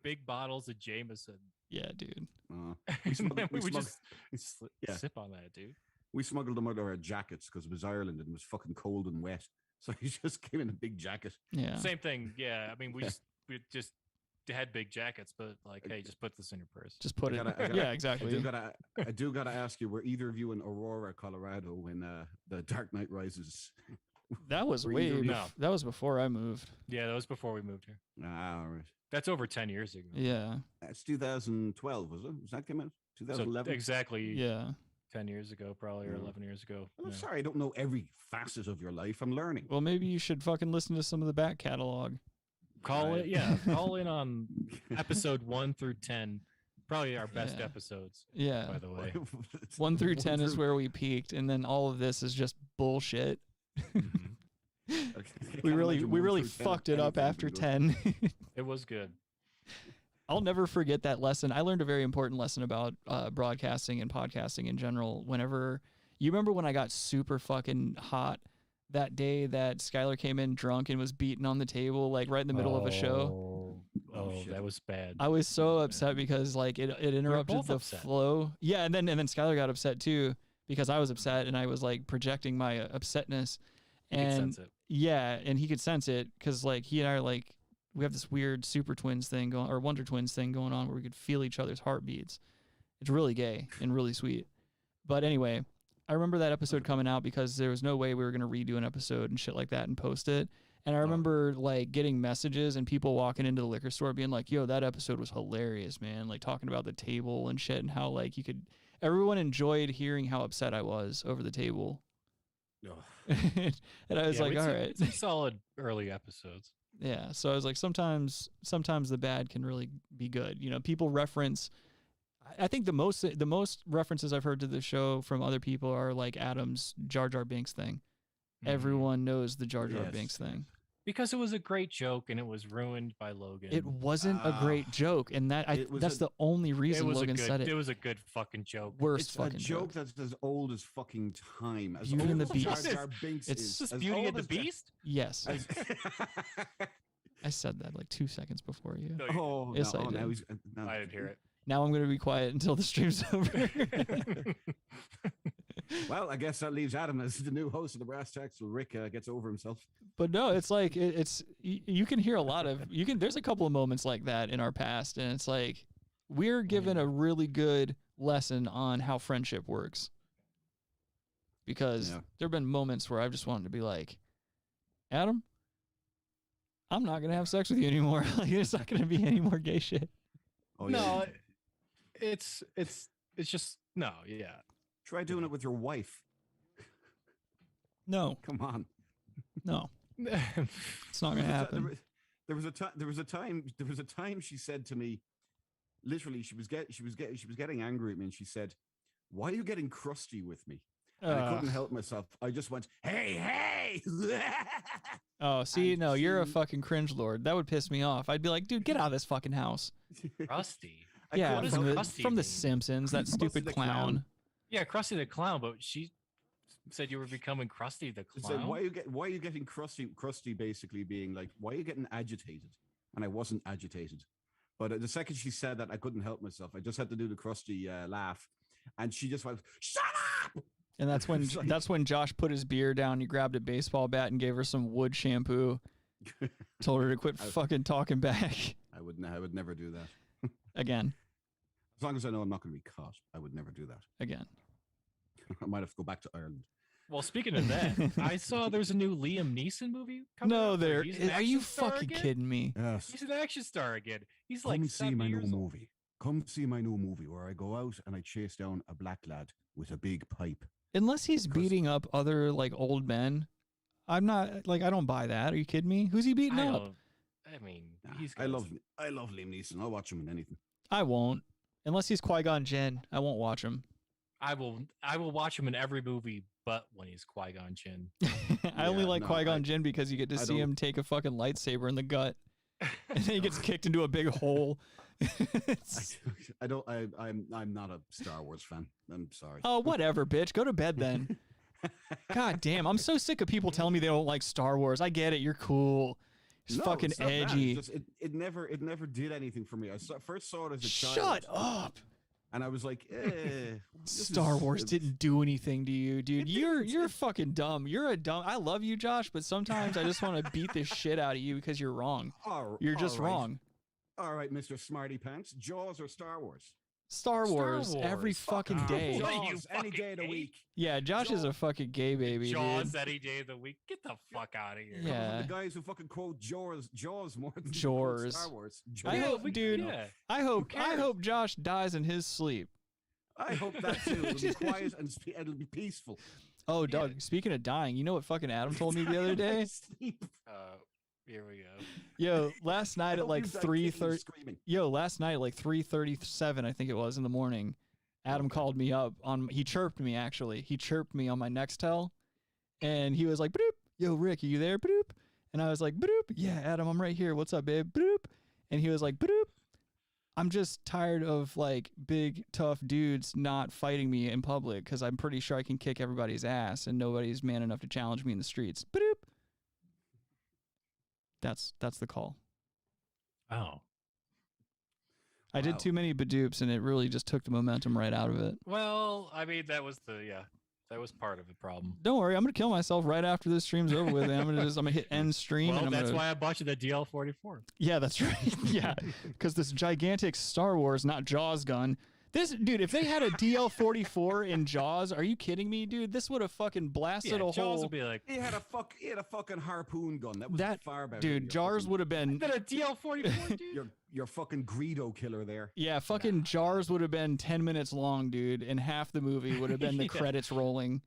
big bottles of Jameson. Yeah, dude. We would just sip on that, dude. We smuggled them out of our jackets because it was Ireland and it was fucking cold and wet. So he just came in a big jacket. Yeah. Same thing. Yeah. I mean, we just had big jackets, but like, hey, just put this in your purse. Just put it. Yeah, exactly. I do gotta ask you, were either of you in Aurora, Colorado, when the Dark Knight Rises? That was that was before I moved. Yeah, that was before we moved here. Ah, all right. That's over 10 years ago. Yeah. That's 2012, was it? Was that came out? 2011. So exactly. Yeah. 10 years ago, probably, or 11 years ago. Well, I'm sorry, I don't know every facet of your life. I'm learning. Well, maybe you should fucking listen to some of the back catalog. Call in on episode 1 through 10. Probably our best episodes. Yeah. By the way, 1 through 10 is where we peaked, and then all of this is just bullshit. We really fucked it up after 10. It was good. I'll never forget that lesson. I learned a very important lesson about broadcasting and podcasting in general. Whenever you remember when I got super fucking hot that day that Skylar came in drunk and was beating on the table like right in the middle of a show. Oh, that was bad. I was so upset because like it interrupted the flow. Yeah, and then Skylar got upset too because I was upset and I was like projecting my upsetness. And he could sense it. Yeah, and he could sense it because like he and I are like we have this weird super twins thing going or Wonder Twins thing going on where we could feel each other's heartbeats. It's really gay and really sweet. But anyway, I remember that episode coming out because there was no way we were going to redo an episode and shit like that and post it. And I remember like getting messages and people walking into the liquor store being like, yo, that episode was hilarious, man. Like talking about the table and shit and how like everyone enjoyed hearing how upset I was over the table. And I was like, all right. It's a solid early episodes. Yeah. So I was like, sometimes the bad can really be good. You know, people reference, I think the most references I've heard to the show from other people are like Adam's Jar Jar Binks thing. Everyone knows the Jar Jar Binks thing. Because it was a great joke and it was ruined by Logan. It wasn't a great joke, and that's the only reason Logan said it. It was a good fucking joke. It's a joke that's as old as fucking time. As Beauty and the Jar Beast. Jar Binks It's just Beauty and the Beast? Yes. I said that like 2 seconds before you. No, yes, I did. I didn't hear it. Now I'm going to be quiet until the stream's over. Well, I guess that leaves Adam as the new host of the Brass Tacks till Rick gets over himself. But no, it's like you can hear a lot of there's a couple of moments like that in our past, and it's like we're given a really good lesson on how friendship works. Because there have been moments where I've just wanted to be like, Adam, I'm not gonna have sex with you anymore. Like there's not gonna be any more gay shit. Oh, no, it's just no, yeah. Try doing it with your wife. No. Come on. No. It's not gonna happen. There was a time she said to me, literally, she was getting angry at me, and she said, "Why are you getting crusty with me?" And I couldn't help myself. I just went, "Hey!" Oh, see, no, you're a fucking cringe lord. That would piss me off. I'd be like, dude, get out of this fucking house. Crusty. Yeah, from the Simpsons, that stupid clown. Yeah, Krusty the Clown, but she said you were becoming Krusty the Clown. Said, why are you getting crusty? Krusty basically being like, why are you getting agitated? And I wasn't agitated. But the second she said that, I couldn't help myself. I just had to do the Krusty laugh. And she just went, "Shut up!" And that's when Josh put his beer down. He grabbed a baseball bat and gave her some wood shampoo. Told her to quit fucking talking back. I would never do that. Again. As long as I know I'm not going to be caught, I would never do that. Again. I might have to go back to Ireland. Well, speaking of that, I saw there's a new Liam Neeson movie coming out. Are you fucking kidding me? Yes. He's an action star again. He's Come like see my new movie. Come see my new movie where I go out and I chase down a black lad with a big pipe. Unless he's beating up other like old men, I'm not like I don't buy that. Are you kidding me? Who's he beating up? I mean, I love Liam Neeson. I'll watch him in anything. I won't. Unless he's Qui-Gon Jinn, I won't watch him. I will watch him in every movie but when he's Qui-Gon Jinn. I only like Qui-Gon Jinn because you get to see him take a fucking lightsaber in the gut. And then he gets kicked into a big hole. I'm not a Star Wars fan. I'm sorry. Oh, whatever, bitch. Go to bed then. God damn, I'm so sick of people telling me they don't like Star Wars. I get it. You're cool. It's fucking edgy. It never did anything for me. I first saw it as a child. Shut up. And I was like, Star Wars didn't do anything to you, dude. You're fucking dumb. You're a dumb. I love you, Josh, but sometimes I just want to beat the shit out of you because you're wrong. You're just wrong. All right, Mr. Smarty Pants. Jaws or Star Wars? Star Wars every fucking day. Jaws any day of the week. Yeah, Josh is a fucking gay baby. Jaws any day of the week. Get the fuck out of here. Yeah. The guys who fucking quote Jaws more than Jaws. Star Wars. I hope, dude. Yeah. I hope Josh dies in his sleep. I hope that too. It'll be quiet and it'll be peaceful. Oh, Doug. Speaking of dying, you know what fucking Adam told me the other day? Here we go. Yo, last night at like 3:30. Yo, last night at like 3:37, I think it was in the morning. Adam called me up he chirped me actually. He chirped me on my Nextel, and he was like, "Boop, yo, Rick, are you there? Boop." And I was like, "Boop, yeah, Adam, I'm right here. What's up, babe? Boop." And he was like, "Boop. I'm just tired of like big tough dudes not fighting me in public because I'm pretty sure I can kick everybody's ass and nobody's man enough to challenge me in the streets." Boop. That's the call. Oh. I did too many badoops and it really just took the momentum right out of it. Well, I mean that was part of the problem. Don't worry, I'm gonna kill myself right after this stream's over with. And I'm gonna hit end stream. Well, and that's why I bought you the DL44. Yeah, that's right. Yeah, because this gigantic Star Wars, not Jaws gun, This dude, if they had a DL-44 in Jaws, are you kidding me, dude? This would have fucking blasted a Jaws hole. would be like, He had a fucking harpoon gun. That was far better. Dude, Jars would have been. a DL-44, dude. Your fucking Greedo killer there. Yeah, fucking Jars would have been 10 minutes long, dude, and half the movie would have been the credits rolling.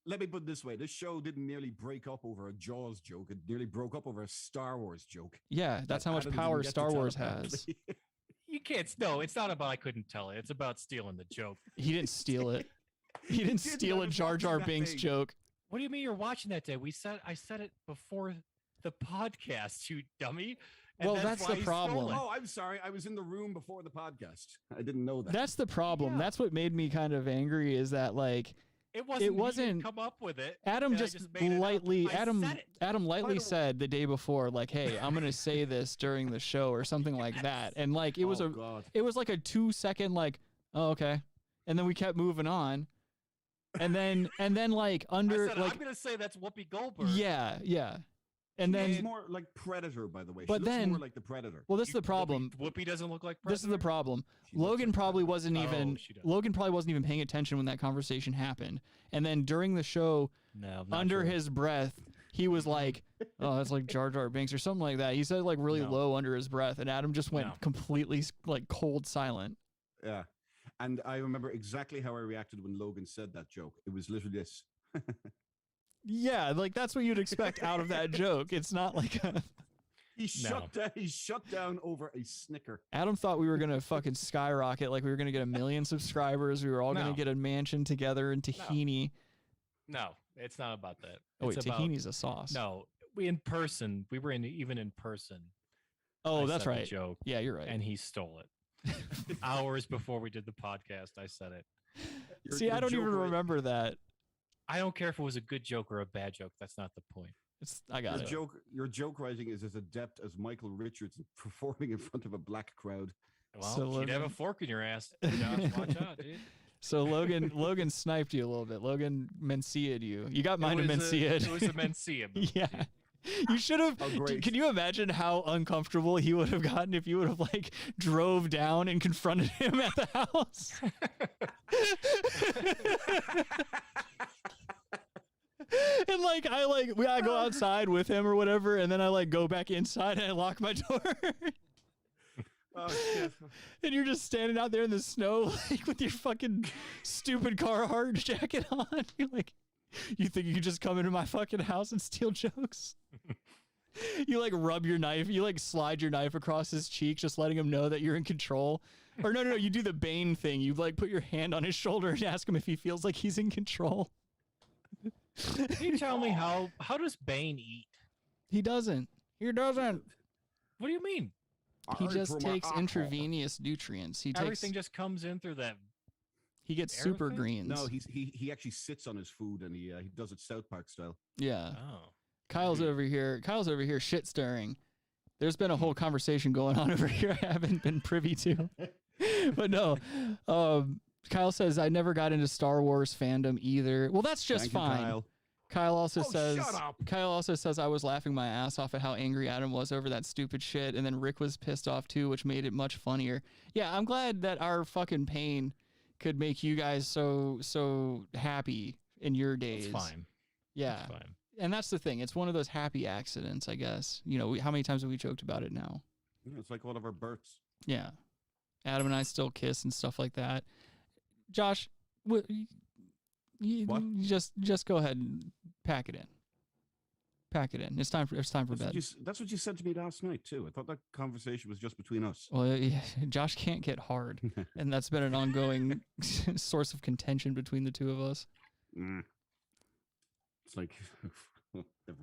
Let me put it this way. This show didn't nearly break up over a Jaws joke. It nearly broke up over a Star Wars joke. Yeah, that's how much power Star Wars has. You can't. No, it's not about I couldn't tell it. It's about stealing the joke. He didn't steal it. He didn't steal a Jar Jar Binks joke. What do you mean you're watching that day? I said it before the podcast, you dummy. And well, that's the problem. Oh, I'm sorry. I was in the room before the podcast. I didn't know that. That's the problem. Yeah. That's what made me kind of angry is that, like, it wasn't come up with it. Adam just lightly Adam lightly said the day before, like, hey, I'm gonna say this during the show or something like that. And like it was like a 2-second like, oh, okay. And then we kept moving on. And then like under I'm gonna say that's Whoopi Goldberg. Yeah. And then it's more like Predator, by the way. But she looks more like the Predator. Well, this is the problem. Whoopi doesn't look like Predator. This is the problem. Logan probably wasn't even paying attention when that conversation happened. And then during the show, under his breath, he was like, "Oh, that's like Jar Jar Binks" or something like that. He said like really low under his breath, and Adam just went completely like cold silent. Yeah, and I remember exactly how I reacted when Logan said that joke. It was literally this. Yeah, like that's what you'd expect out of that joke. It's not like a... He shut down over a snicker. Adam thought we were gonna fucking skyrocket, like we were gonna get 1 million subscribers. We were all gonna get a mansion together in Tahini. No, it's not about that. Oh wait, Tahini's a sauce. No, we were even in person. Oh, that's right. Joke. Yeah, you're right. And he stole it. Hours before we did the podcast, I said it. See, I don't even remember that. I don't care if it was a good joke or a bad joke. That's not the point. I got it. Your joke writing is as adept as Michael Richards performing in front of a black crowd. Well, you'd have a fork in your ass. Josh, watch out, dude. So Logan sniped you a little bit. Logan Mencia'd you. You got mine to Mencia'd. It was a Mencia. Yeah. You should have. Can you imagine how uncomfortable he would have gotten if you would have like drove down and confronted him at the house? And like I go outside with him or whatever, and then I like go back inside and I lock my door. Oh shit! And you're just standing out there in the snow, like with your fucking stupid Carhartt jacket on. You're like, you think you can just come into my fucking house and steal jokes? You like rub your knife, you like slide your knife across his cheek, just letting him know that you're in control. Or no, you do the Bane thing. You like put your hand on his shoulder and ask him if he feels like he's in control. Can you tell me how does Bane eat? He doesn't. He doesn't. What do you mean? He just takes intravenous nutrients. Everything just comes in through that. He gets super greens. No, he actually sits on his food and he does it South Park style. Yeah. Oh. Kyle's over here shit stirring. There's been a whole conversation going on over here I haven't been privy to. But no. Kyle says I never got into Star Wars fandom either. Well, that's just fine. Kyle also says I was laughing my ass off at how angry Adam was over that stupid shit, and then Rick was pissed off too, which made it much funnier. Yeah, I'm glad that our fucking pain could make you guys so happy in your days. It's fine. Yeah. It's fine. And that's the thing. It's one of those happy accidents, I guess. You know, how many times have we joked about it now? Yeah, it's like one of our births. Yeah. Adam and I still kiss and stuff like that. Josh, you just go ahead and pack it in. Pack it in. It's time for bed. That's what you said to me last night too. I thought that conversation was just between us. Well, yeah, Josh can't get hard, and that's been an ongoing source of contention between the two of us. It's like, never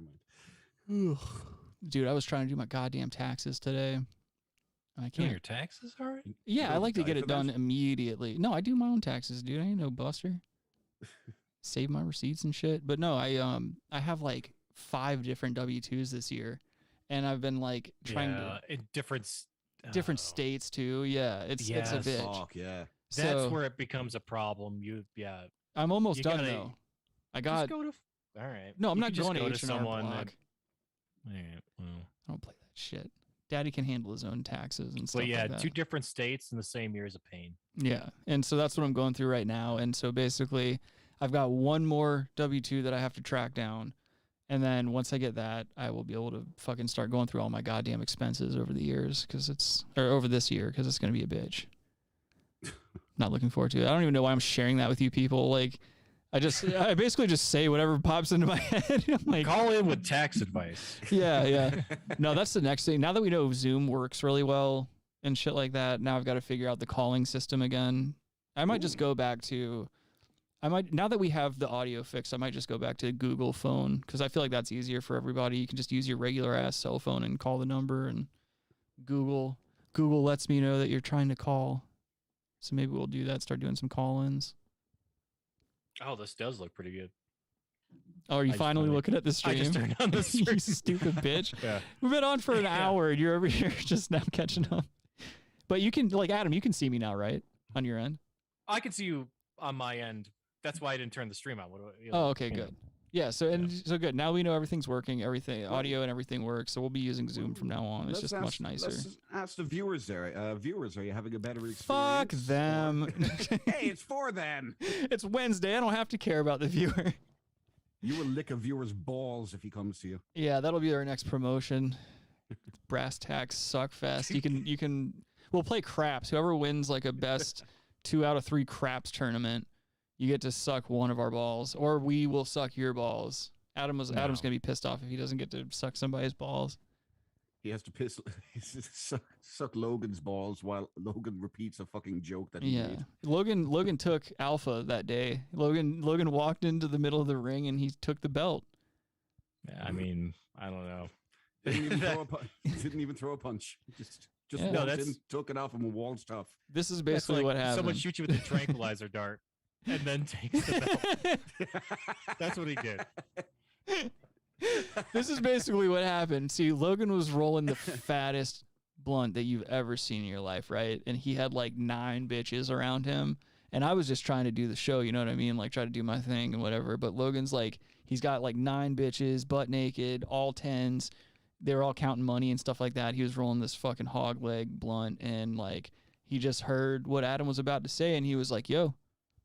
mind. Dude, I was trying to do my goddamn taxes today. I can't. Doing your taxes already? Yeah, I like to get it done immediately. No, I do my own taxes, dude. I ain't no buster. Save my receipts and shit. But no, I have like 5 different W-2s this year, and I've been like trying to in different states too. Yeah, it's a bitch. Fuck yeah. That's where it becomes a problem. I'm almost done though. I got. Just go to. All right. No, I'm not going to H&R someone. Block. All right. Well, I don't play that shit. Daddy can handle his own taxes and stuff. But yeah, like that. 2 different states in the same year is a pain. Yeah, and so that's what I'm going through right now. And so basically, I've got one more W-2 that I have to track down, and then once I get that, I will be able to fucking start going through all my goddamn expenses over the years over this year because it's gonna be a bitch. Not looking forward to it. I don't even know why I'm sharing that with you people. Like, I basically just say whatever pops into my head. I'm like, call in with tax advice. Yeah. No, that's the next thing. Now that we know Zoom works really well and shit like that, now I've got to figure out the calling system again. I might just go back to, now that we have the audio fixed, I might just go back to Google phone because I feel like that's easier for everybody. You can just use your regular ass cell phone and call the number, and Google lets me know that you're trying to call. So maybe we'll do that, start doing some call-ins. Oh, this does look pretty good. Oh, are you finally looking at the stream? I just turned on the stream. You stupid bitch. Yeah. We've been on for an hour and you're over here just now catching up. But you can, like, Adam, you can see me now, right? On your end? I can see you on my end. That's why I didn't turn the stream on. Oh, okay, good. Yeah, so good. Now we know everything's working, audio and everything works, so we'll be using Zoom from now on. It's just much nicer. Let's ask the viewers there. Viewers, are you having a better experience? Fuck them. Hey, it's for them. It's Wednesday. I don't have to care about the viewer. You will lick a viewer's balls if he comes to you. Yeah, that'll be our next promotion. Brass Tacks Suck Fest. We'll play craps. Whoever wins like a best 2 out of 3 craps tournament, you get to suck one of our balls, or we will suck your balls. Adam's gonna be pissed off if he doesn't get to suck somebody's balls. He has to suck Logan's balls while Logan repeats a fucking joke that he made. Logan took alpha that day. Logan walked into the middle of the ring and he took the belt. Yeah, I mean, I don't know. Didn't even throw a punch. Just walked in, took it off him with wall stuff. This is basically what happened. Someone shoots you with a tranquilizer dart and then takes the belt. That's what he did. This is basically what happened. See, Logan was rolling the fattest blunt that you've ever seen in your life, right? And he had like 9 bitches around him. And I was just trying to do the show, you know what I mean? Like, try to do my thing and whatever. But Logan's like, he's got like 9 bitches, butt naked, all 10s. They were all counting money and stuff like that. He was rolling this fucking hog leg blunt. And like, he just heard what Adam was about to say. And he was like, yo,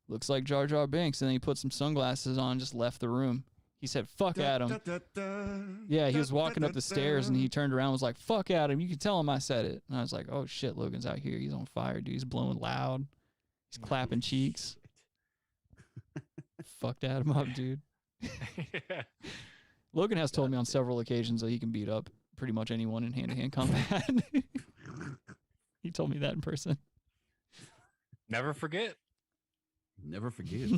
looks like Jar Jar Binks. And then he put some sunglasses on and just left the room. He said, fuck Adam. Yeah, he was walking up the stairs and he turned around and was like, fuck Adam. You can tell him I said it. And I was like, oh shit, Logan's out here. He's on fire, dude. He's blowing loud. He's clapping cheeks. Fucked Adam up, dude. Logan has told me on several occasions that he can beat up pretty much anyone in hand-to-hand combat. He told me that in person. Never forget. Never forget.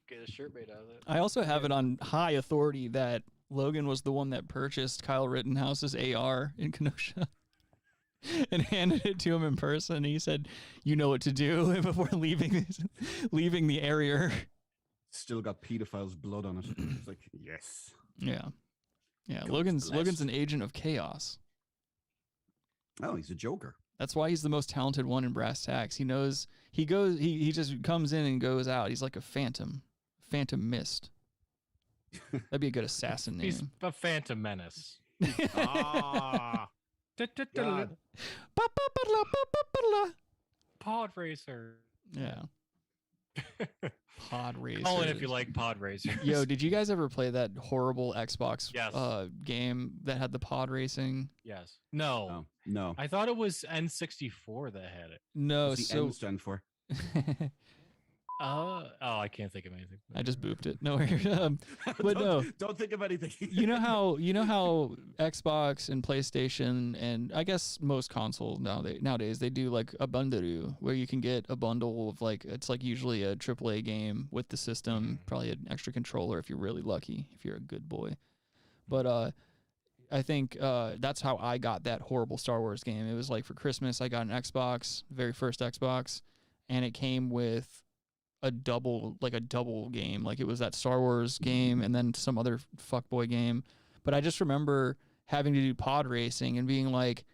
Get a shirt made out of it. I also have it on high authority that Logan was the one that purchased Kyle Rittenhouse's AR in Kenosha and handed it to him in person. He said, you know what to do before leaving the area. Still got pedophile's blood on it. It's like, yes. Yeah. Yeah. Logan's an agent of chaos. Oh, he's a joker. That's why he's the most talented one in Brass Tacks. He knows he just comes in and goes out. He's like a phantom mist. That'd be a good assassin name. He's a Phantom Menace. Pod Racer. Yeah. Pod Racer. Call it if you like Pod Racer. Yo, did you guys ever play that horrible Xbox game that had the pod racing? Yes. No. No. I thought it was N64 that had it. No. What's the N stand for? I can't think of anything. I just booped it. No, but don't think of anything. you know how Xbox and PlayStation and I guess most consoles nowadays they do like a bundle where you can get a bundle of like it's like usually a AAA game with the system, probably an extra controller if you're really lucky, if you're a good boy. But I think that's how I got that horrible Star Wars game. It was like for Christmas I got an Xbox, very first Xbox, and it came with a double game. Like it was that Star Wars game and then some other fuckboy game. But I just remember having to do pod racing and being like,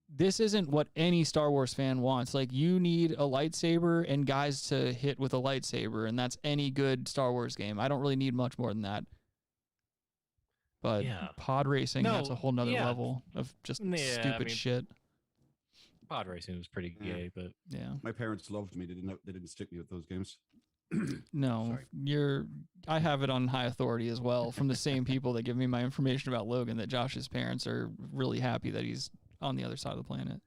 this isn't what any Star Wars fan wants. Like you need a lightsaber and guys to hit with a lightsaber, and that's any good Star Wars game. I don't really need much more than that. But pod racing, that's a whole nother level of just stupid shit. Pod racing was pretty gay, but my parents loved me. They didn't stick me with those games. No, I have it on high authority as well from the same people that give me my information about Logan, that Josh's parents are really happy that he's on the other side of the planet.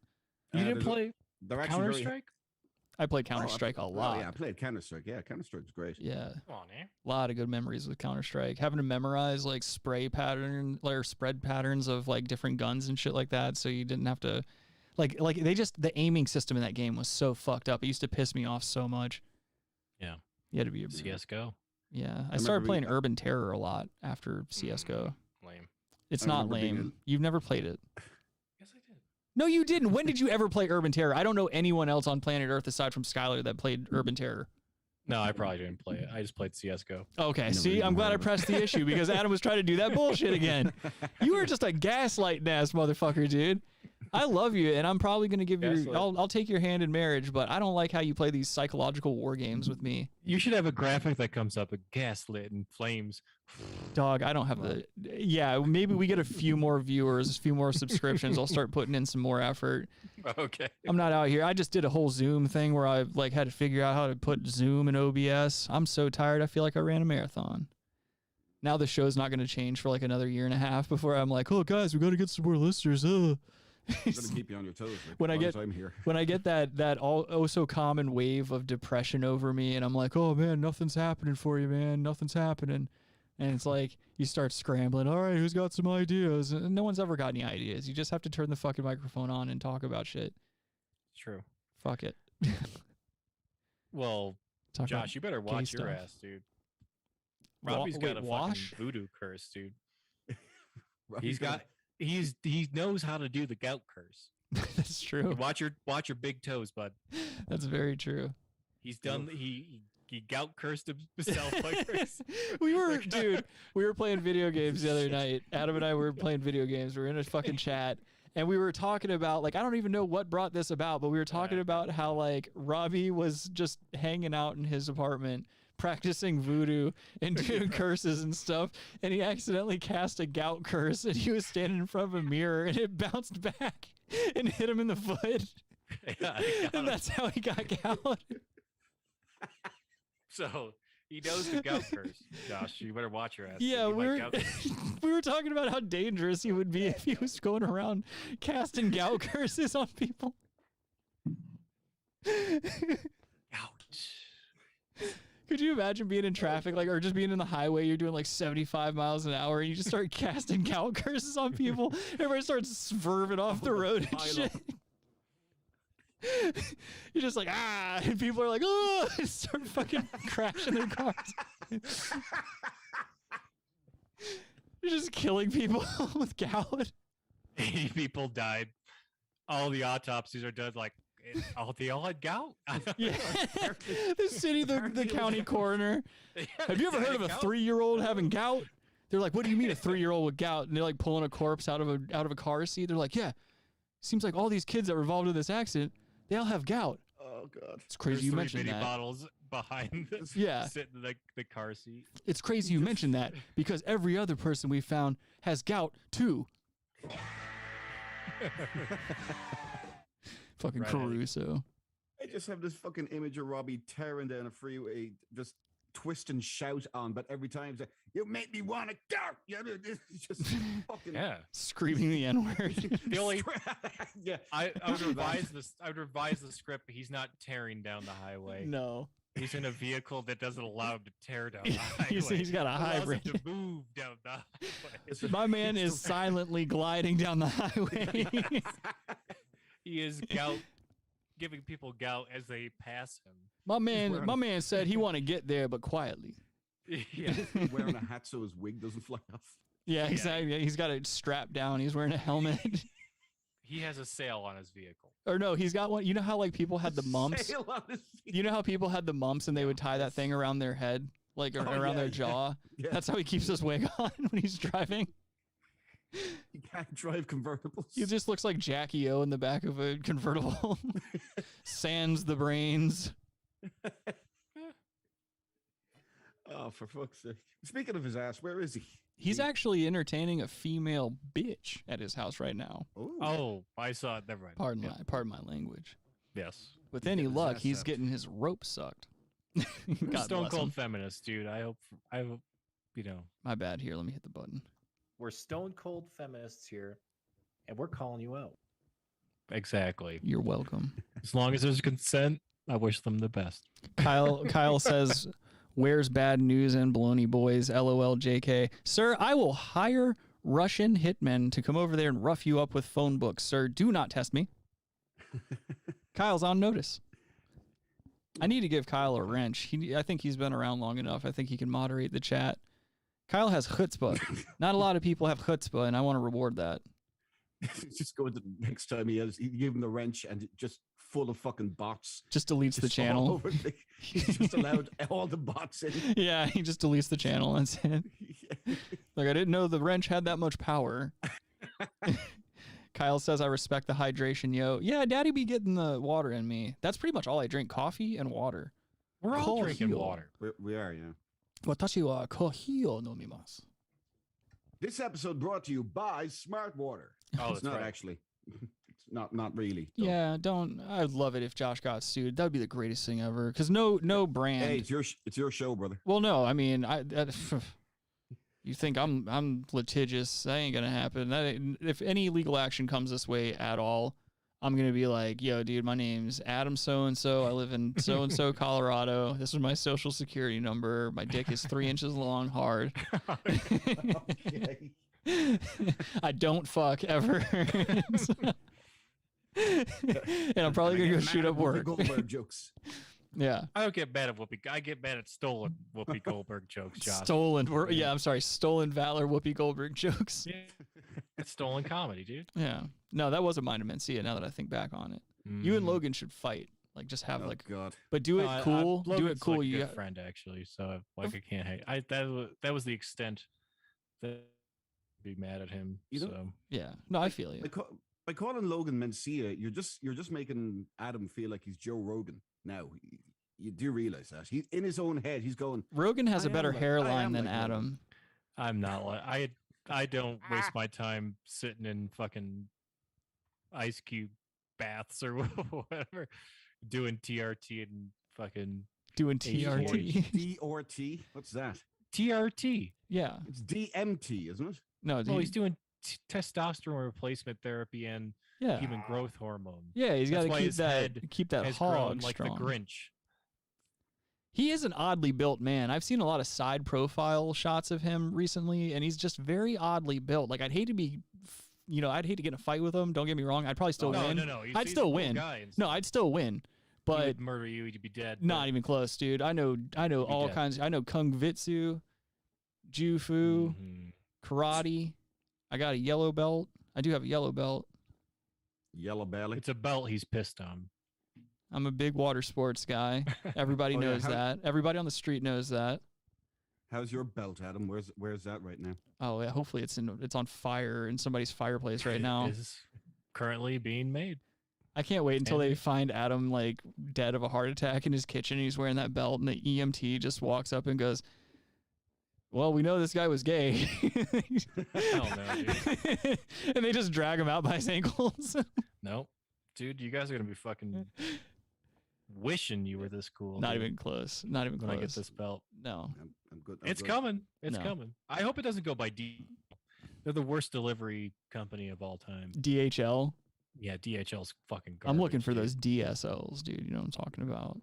You didn't play Counter-Strike? I played Counter-Strike a lot. Yeah, I played Counter-Strike. Yeah, Counter-Strike's great. Yeah. Come on, man. A lot of good memories with Counter-Strike. Having to memorize like spread patterns of like different guns and shit like that, so you didn't have to the aiming system in that game was so fucked up. It used to piss me off so much. Yeah. You had to be CS:GO. Yeah, I started playing Urban Terror a lot after CS:GO. Lame. It's not lame. You've never played it. Yes, I did. No, you didn't. When did you ever play Urban Terror? I don't know anyone else on planet Earth aside from Skylar that played Urban Terror. No, I probably didn't play it. I just played CS:GO. Okay, see, I'm glad I pressed the issue because Adam was trying to do that bullshit again. You were just a gaslighting ass motherfucker, dude. I love you, and I'm probably going to give you... I'll take your hand in marriage, but I don't like how you play these psychological war games with me. You should have a graphic that comes up, a gaslit and flames. Dog, I don't have the... Yeah, maybe we get a few more viewers, a few more subscriptions. I'll start putting in some more effort. Okay. I'm not out here. I just did a whole Zoom thing where I had to figure out how to put Zoom in OBS. I'm so tired. I feel like I ran a marathon. Now the show's not going to change for like another year and a half before I'm like, oh, guys, we got to get some more listeners. I'm gonna keep you on your toes. When I get that oh so common wave of depression over me, and I'm like, oh man, nothing's happening for you, man, nothing's happening, and it's like you start scrambling. All right, who's got some ideas? And no one's ever got any ideas. You just have to turn the fucking microphone on and talk about shit. True. Fuck it. Well, Josh, you better watch your ass, dude. Robbie's got a fucking voodoo curse, dude. He knows how to do the gout curse. That's true. Watch your big toes, bud. That's very true. He's done. He gout cursed himself. We were playing video games the other night. Adam and I were playing video games. We were in a fucking chat, and we were talking about I don't even know what brought this about, but we were talking about how Robbie was just hanging out in his apartment, practicing voodoo and doing curses and stuff, and he accidentally cast a gout curse, and he was standing in front of a mirror, and it bounced back and hit him in the foot. And that's how he got gout. So he knows the gout curse. Josh, you better watch your ass. Yeah, we were talking about how dangerous he would be if he was going around casting gout curses on people. Ouch. Could you imagine being in traffic, or just being in the highway, you're doing 75 miles an hour, and you just start casting gout curses on people? Everybody starts swerving off the road and shit. You're just and people are like, oh, and start fucking crashing their cars. You're just killing people with gout. 80 people died. All the autopsies are done they all had gout. Yeah. The city, the county coroner. Have you ever heard of a 3-year-old having gout? They're like, what do you mean a 3-year-old with gout? And they're pulling a corpse out of a car seat. They're like, yeah, seems like all these kids that were involved in this accident, they all have gout. Oh god, it's crazy. You mentioned that. Bottles behind this. Yeah, sitting in the car seat. It's crazy you mentioned that because every other person we found has gout too. Fucking Caruso. I just have this fucking image of Robbie tearing down a freeway, just twist and shout on, but every time he's like, you make me want to go. It's just fucking screaming the N-word. The only I would revise the script, but he's not tearing down the highway. No. He's in a vehicle that doesn't allow him to tear down the highway. He's got a hybrid. To move down the highway. My man is silently gliding down the highway. He is giving people gout as they pass him. My man said he want to get there, but quietly. Yeah, wearing a hat so his wig doesn't fly off. Yeah, exactly. Yeah. He's got it strapped down. He's wearing a helmet. He has a sail on his vehicle. Or no, he's got one. You know how people had the mumps? You know how people had the mumps and they would tie that thing around their head, around their jaw? Yeah. That's how he keeps his wig on when he's driving. He can't drive convertibles. He just looks like Jackie O in the back of a convertible. Sans the brains. Oh Oh, for fuck's sake. Speaking of his ass, where is he? He's actually entertaining a female bitch at his house right now. Ooh. Oh, I saw it. Never mind. Pardon my language. Yes. With He's any getting his luck, ass he's sucked. getting his rope sucked. God Stone bless cold him. feminist, dude. I hope, you know. My bad. Here, let me hit the button. We're stone cold feminists here, and we're calling you out. Exactly. You're welcome. As long as there's consent, I wish them the best. Kyle says, "Where's bad news and baloney boys? LOL, JK. Sir, I will hire Russian hitmen to come over there and rough you up with phone books. Sir, do not test me." Kyle's on notice. I need to give Kyle a wrench. I think he's been around long enough. I think he can moderate the chat. Kyle has chutzpah. Not a lot of people have chutzpah, and I want to reward that. Just go to the next time you give him the wrench and just full of fucking bots. Just deletes the Just all channel. over he's just allowed all the bots in. Yeah, he just deletes the channel. That's it. Like, I didn't know the wrench had that much power. Kyle says, "I respect the hydration, yo." Yeah, Daddy be getting the water in me. That's pretty much all I drink: coffee and water. We're all drinking Coffee. water. We are, yeah. Watashi wa kohi o nomimasu. This episode brought to you by Smart Water. Oh, It's that's not right. actually. It's not really. though. Yeah, don't. I'd love it if Josh got sued. That would be the greatest thing ever. Because no brand. Hey, it's your show, brother. Well, no, I mean, you think I'm litigious? That ain't gonna happen. If any legal action comes this way at all, I'm gonna be like, "Yo, dude, my name's Adam so and so. I live in so and so, Colorado. This is my social security number. My dick is 3 inches long, hard. Okay. I don't fuck ever." And I'm probably gonna go shoot up work. Goldberg jokes. Yeah. I don't get mad at Whoopi. I get mad at stolen Whoopi Goldberg jokes, Josh. Stolen valor Whoopi Goldberg jokes. Yeah. It's stolen comedy, dude. Yeah. No, that wasn't mine to Mencia now that I think back on it. You and Logan should fight. Like, just have Oh God. but do it cool. Do it Logan's, cool. Like, You a good got, friend actually, so like I can't hate. That was the extent that I'd be mad at him. You know- So yeah. No, I feel you. By calling Logan Mencia, you're just making Adam feel like he's Joe Rogan. Now, you do realize that he in his own head he's going. Rogan has I a better am like- I hairline am than like Logan. Adam. I'm not like I don't waste my time sitting in fucking ice cube baths or whatever, doing TRT and fucking Doing H4. TRT. DRT. What's that? TRT. Yeah. It's DMT, isn't it? No, dude. Well, he's doing testosterone replacement therapy and yeah. human growth hormone. Yeah, he's got That's to why keep his that head has hog grown like strong. the Grinch. He is an oddly built man. I've seen a lot of side profile shots of him recently, and he's just very oddly built. Like, I'd hate to be, I'd hate to get in a fight with him. Don't get me wrong. I'd probably still win. No. I'd still win. No, I'd still win. He But would murder you. You'd be dead. not even close, dude. I know all dead. kinds. I know Kung Vitsu, Jufu, Mhm. karate. I got a yellow belt. I do have a yellow belt. Yellow belly. It's a belt he's pissed on. I'm a big water sports guy. Everybody Oh, yeah, knows that. Everybody on the street knows that. How's your belt, Adam? Where's that right now? Oh yeah, hopefully it's on fire in somebody's fireplace right now. Is currently being made. I can't wait until they And- find Adam like dead of a heart attack in his kitchen. And he's wearing that belt, and the EMT just walks up and goes, "Well, we know this guy was gay." Hell no, dude. And they just drag him out by his ankles. Nope. Dude, you guys are gonna be fucking wishing you were this cool. Not dude, even close. Not even when close. I get this belt. No. I'm good. It's good. coming. It's No. coming. I hope it doesn't go by D. They're the worst delivery company of all time. DHL. Yeah, DHL's fucking garbage. I'm looking for dude. those DSLs, dude. You know what I'm talking about.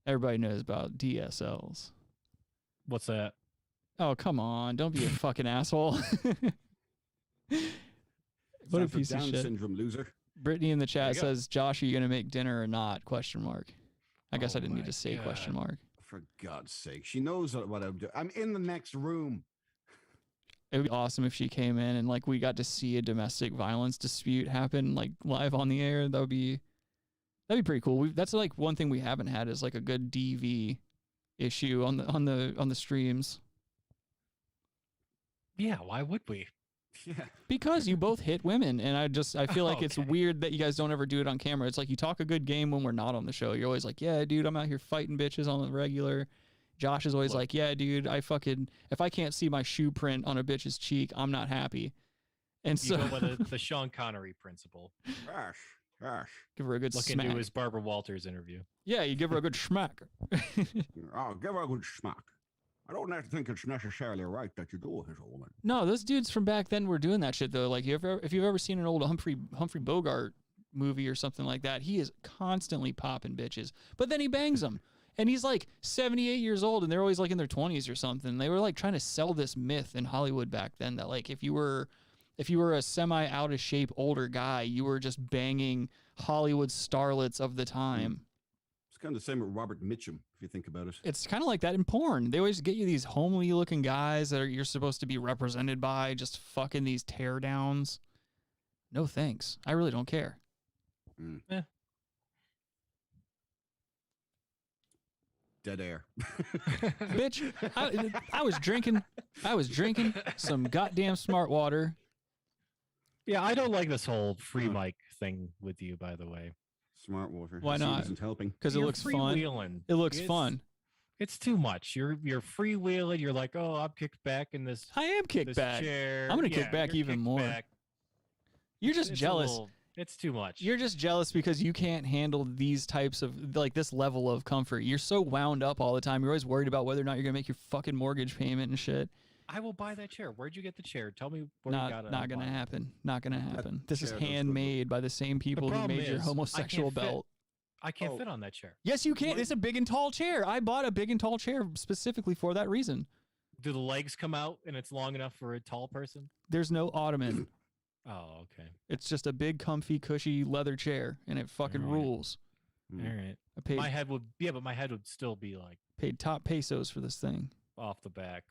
Everybody knows about DSLs. What's that? Oh, come on. Don't be a fucking asshole. What a Stands for piece of Down shit. syndrome loser. Brittany in the There chat you go. says, "Josh, are you going to make dinner or not?" Question mark. I guess I Oh didn't need my to say question God. mark. For God's sake, she knows what I'm doing. I'm in the next room. It would be awesome if she came in and like we got to see a domestic violence dispute happen like live on the air. That'd be pretty cool. That's like one thing we haven't had is like a good DV issue on the streams. Yeah, why would we? Yeah. Because you both hit women, and I feel like it's Okay. weird that you guys don't ever do it on camera. It's like you talk a good game when we're not on the show. You're always like, "Yeah, dude, I'm out here fighting bitches on the regular," Josh is always like, yeah, dude, if I can't see my shoe print on a bitch's cheek, I'm not happy. And you go by the Sean Connery principle. Gosh. Give her a good Look smack. into his Barbara Walters interview. Yeah, you give her a good schmack. Oh, give her a good smack. I don't think it's necessarily right that you do it as a woman. No, those dudes from back then were doing that shit though. Like, if you've ever seen an old Humphrey Bogart movie or something like that, he is constantly popping bitches. But then he bangs them. And he's like 78 years old, and they're always like in their 20s or something. They were like trying to sell this myth in Hollywood back then that like if you were a semi out of shape older guy, you were just banging Hollywood starlets of the time. It's kind of the same with Robert Mitchum, if you think about it. It's kind of like that in porn. They always get you these homely looking guys that you're supposed to be represented by, just fucking these teardowns. No thanks. I really don't care. Yeah. Dead air. Bitch, I was drinking some goddamn smart water. Yeah, I don't like this whole free mic thing with you, by the way. Smart water. Why not? Isn't helping. Because it looks fun. It looks fun. It's too much. You're freewheeling. You're like, oh, I'm kicked back in this. I am kicked back. Chair. I'm gonna kick back even more. Back. You're just jealous. It's too much. You're just jealous because you can't handle these types of, like, this level of comfort. You're so wound up all the time. You're always worried about whether or not you're going to make your fucking mortgage payment and shit. I will buy that chair. Where'd you get the chair? Tell me where you got it. Not going to happen. Not going to happen. This is handmade by the same people who made your homosexual belt. I can't fit on that chair. Yes, you can. It's a big and tall chair. I bought a big and tall chair specifically for that reason. Do the legs come out and it's long enough for a tall person? There's no ottoman. Oh, okay. It's just a big, comfy, cushy leather chair, and it fucking rules. All right. I paid, my head would still be like paid top pesos for this thing. Off the back.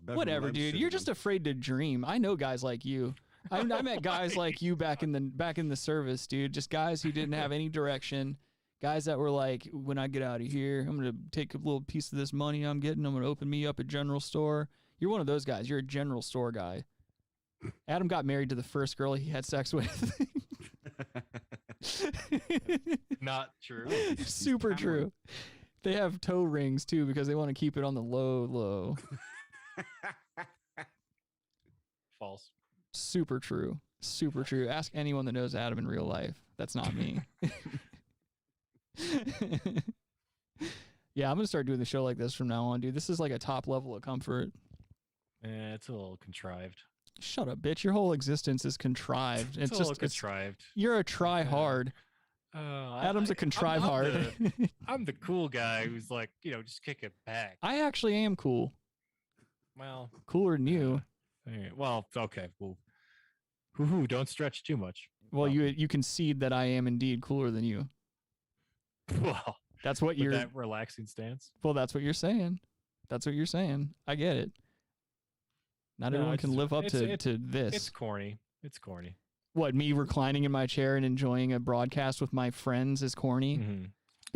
Whatever, dude. You're just afraid to dream. I know guys like you. I met guys like you back in the service, dude. Just guys who didn't have any direction. Guys that were like, when I get out of here, I'm gonna take a little piece of this money I'm getting. I'm gonna open me up a general store. You're one of those guys. You're a general store guy. Adam got married to the first girl he had sex with. Not true. Super true. They have toe rings too because they want to keep it on the low. False. Super true. Super true. Ask anyone that knows Adam in real life. That's not me. Yeah, I'm going to start doing the show like this from now on, dude. This is like a top level of comfort. It's a little contrived. Shut up, bitch. Your whole existence is contrived. It's just contrived. You're a try hard. Adam's a contrive hard. I'm the cool guy who's like, just kick it back. I actually am cool. Well, cooler than you. Well, okay. Well, don't stretch too much. Well, you concede that I am indeed cooler than you. Well, that's what you're. That relaxing stance. Well, that's what you're saying. That's what you're saying. I get it. Not everyone can live up to this. It's corny. It's corny. What, me reclining in my chair and enjoying a broadcast with my friends is corny? Mm-hmm.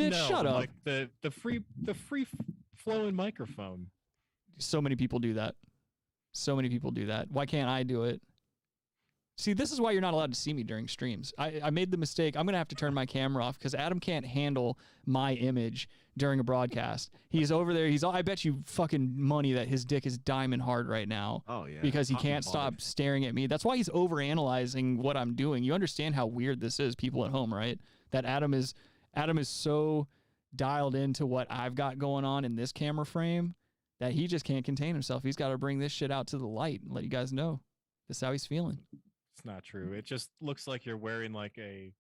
Bitch, no, shut up. Like the free flowing microphone. So many people do that. So many people do that. Why can't I do it? See, this is why you're not allowed to see me during streams. I made the mistake. I'm going to have to turn my camera off because Adam can't handle my image during a broadcast. He's over there. I bet you fucking money that his dick is diamond hard right now. Oh, yeah. Because he can't stop staring at me. That's why he's overanalyzing what I'm doing. You understand how weird this is, people at home, right? That Adam is so dialed into what I've got going on in this camera frame that he just can't contain himself. He's got to bring this shit out to the light and let you guys know. This is how he's feeling. It's not true. It just looks like you're wearing like a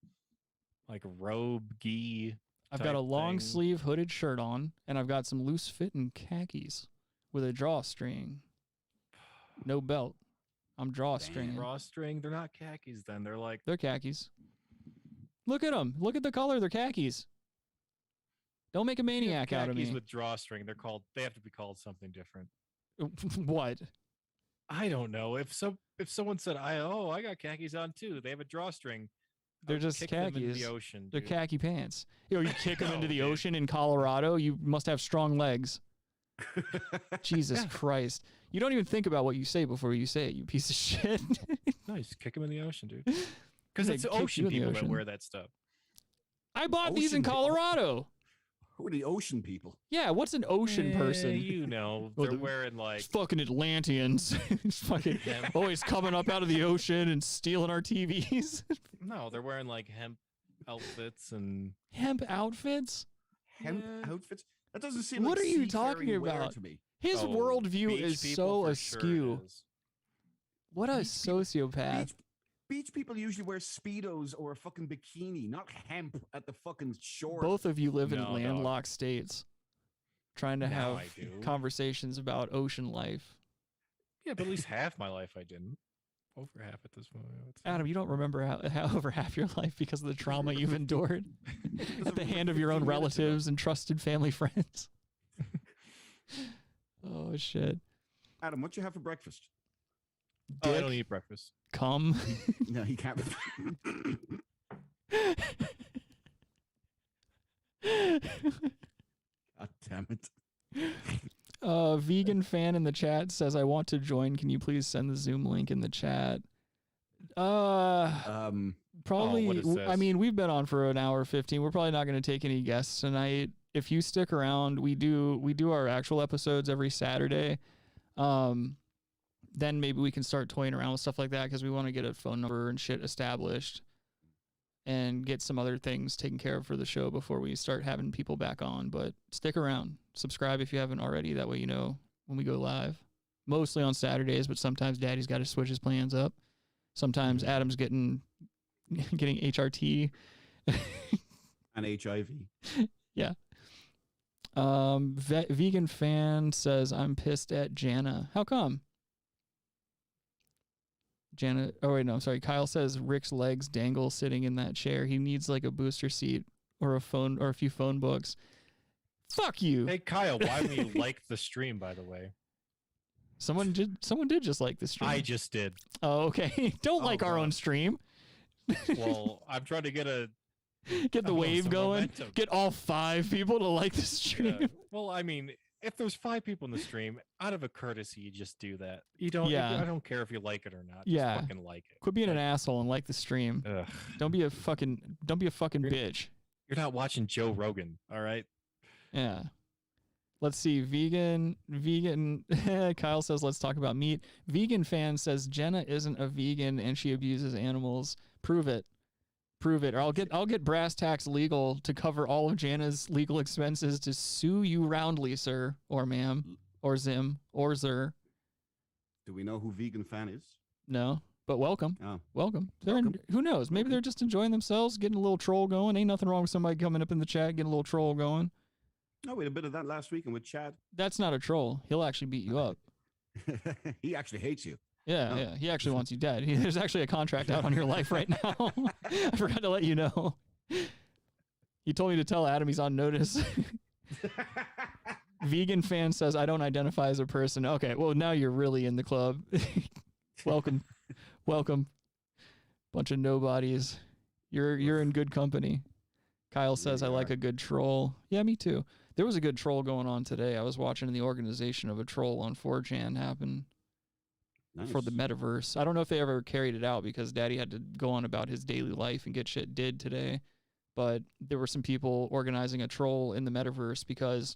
robe gi. I've got a long sleeve hooded shirt on, and I've got some loose fitting khakis with a drawstring. No belt. I'm drawstringing. Drawstring? They're not khakis then. They're khakis. Look at them. Look at the color. They're khakis. Don't make a maniac out of me. Khakis with drawstring. They have to be called something different. What? I don't know. If someone said, I got khakis on too. They have a drawstring. They're just kick khakis. Them into the ocean, dude. They're khaki pants. You kick them into the ocean in Colorado. You must have strong legs. Jesus Christ. You don't even think about what you say before you say it, you piece of shit. No, you just kick them in the ocean, dude. Because it's ocean people that wear that stuff. I bought these in Colorado. Who are the ocean people? Yeah, what's an ocean person? You know, Well, they're wearing like It's fucking Atlanteans. It's fucking always coming up out of the ocean and stealing our TVs. no, they're wearing like hemp outfits and Hemp outfits? Hemp outfits? That doesn't seem What like are you talking seafaring wear about? to me. His Oh, worldview beach is people so for askew. Sure is. What a Beach people- sociopath. Beach people usually wear Speedos or a fucking bikini, not hemp at the fucking shore. Both of you live in No, dog. landlocked states trying to Now have I do. conversations about ocean life. Yeah, but at least half my life I didn't. Over half at this point. I would say. Adam, you don't remember how over half your life because of the trauma you've endured at the hand of your own 15 minutes ago. relatives and trusted family friends. Oh, shit. Adam, what you have for breakfast? Oh, I Dick, don't eat breakfast. cum. No, he can't. God damn it. Vegan fan in the chat says, I want to join. Can you please send the Zoom link in the chat? Probably. what is I this? mean, we've been on for an hour 15. We're probably not going to take any guests tonight. If you stick around, we do our actual episodes every Saturday. Then maybe we can start toying around with stuff like that because we want to get a phone number and shit established and get some other things taken care of for the show before we start having people back on. But stick around. Subscribe if you haven't already. That way you know when we go live. Mostly on Saturdays, but sometimes Daddy's got to switch his plans up. Sometimes Adam's getting HRT. And HIV. Yeah. Vegan fan says, I'm pissed at Jana. How come? Jana, oh wait, no, I'm sorry. Kyle says Rick's legs dangle sitting in that chair. He needs like a booster seat or a phone or a few phone books. Fuck you. Hey Kyle, why don't you like the stream? By the way, Someone did just like the stream. I just did. Oh, okay. Don't Oh, like our God. own stream. Well, I'm trying to get the I don't know, wave some going. momentum. Get all 5 people to like the stream. Yeah. Well, I mean, if there's 5 people in the stream, out of a courtesy, you just do that. You don't. Yeah. I don't care if you like it or not. Yeah. Just fucking like it. Quit being an asshole and like the stream. Ugh. Don't be a fucking bitch. You're not watching Joe Rogan, all right? Yeah. Let's see. Vegan. Kyle says, let's talk about meat. Vegan fan says Jenna isn't a vegan and she abuses animals. Prove it. Or I'll get Brass Tacks legal to cover all of Jana's legal expenses to sue you roundly, sir, or ma'am, or Zim, or Zer. Do we know who Vegan Fan is? No, but welcome. Oh. Welcome. Welcome. Who knows? Maybe they're just enjoying themselves, getting a little troll going. Ain't nothing wrong with somebody coming up in the chat, getting a little troll going. Oh, we had a bit of that last weekend with Chad. That's not a troll. He'll actually beat you up. He actually hates you. Yeah, Oh. yeah. He actually wants you dead. There's actually a contract out on your life right now. I forgot to let you know. He told me to tell Adam he's on notice. Vegan fan says, I don't identify as a person. Okay, well, now you're really in the club. Welcome. Bunch of nobodies. You're in good company. Kyle says, I like a good troll. Yeah, me too. There was a good troll going on today. I was watching the organization of a troll on 4chan happen. Nice. For the metaverse. I don't know if they ever carried it out because Daddy had to go on about his daily life and get shit did today. But there were some people organizing a troll in the metaverse because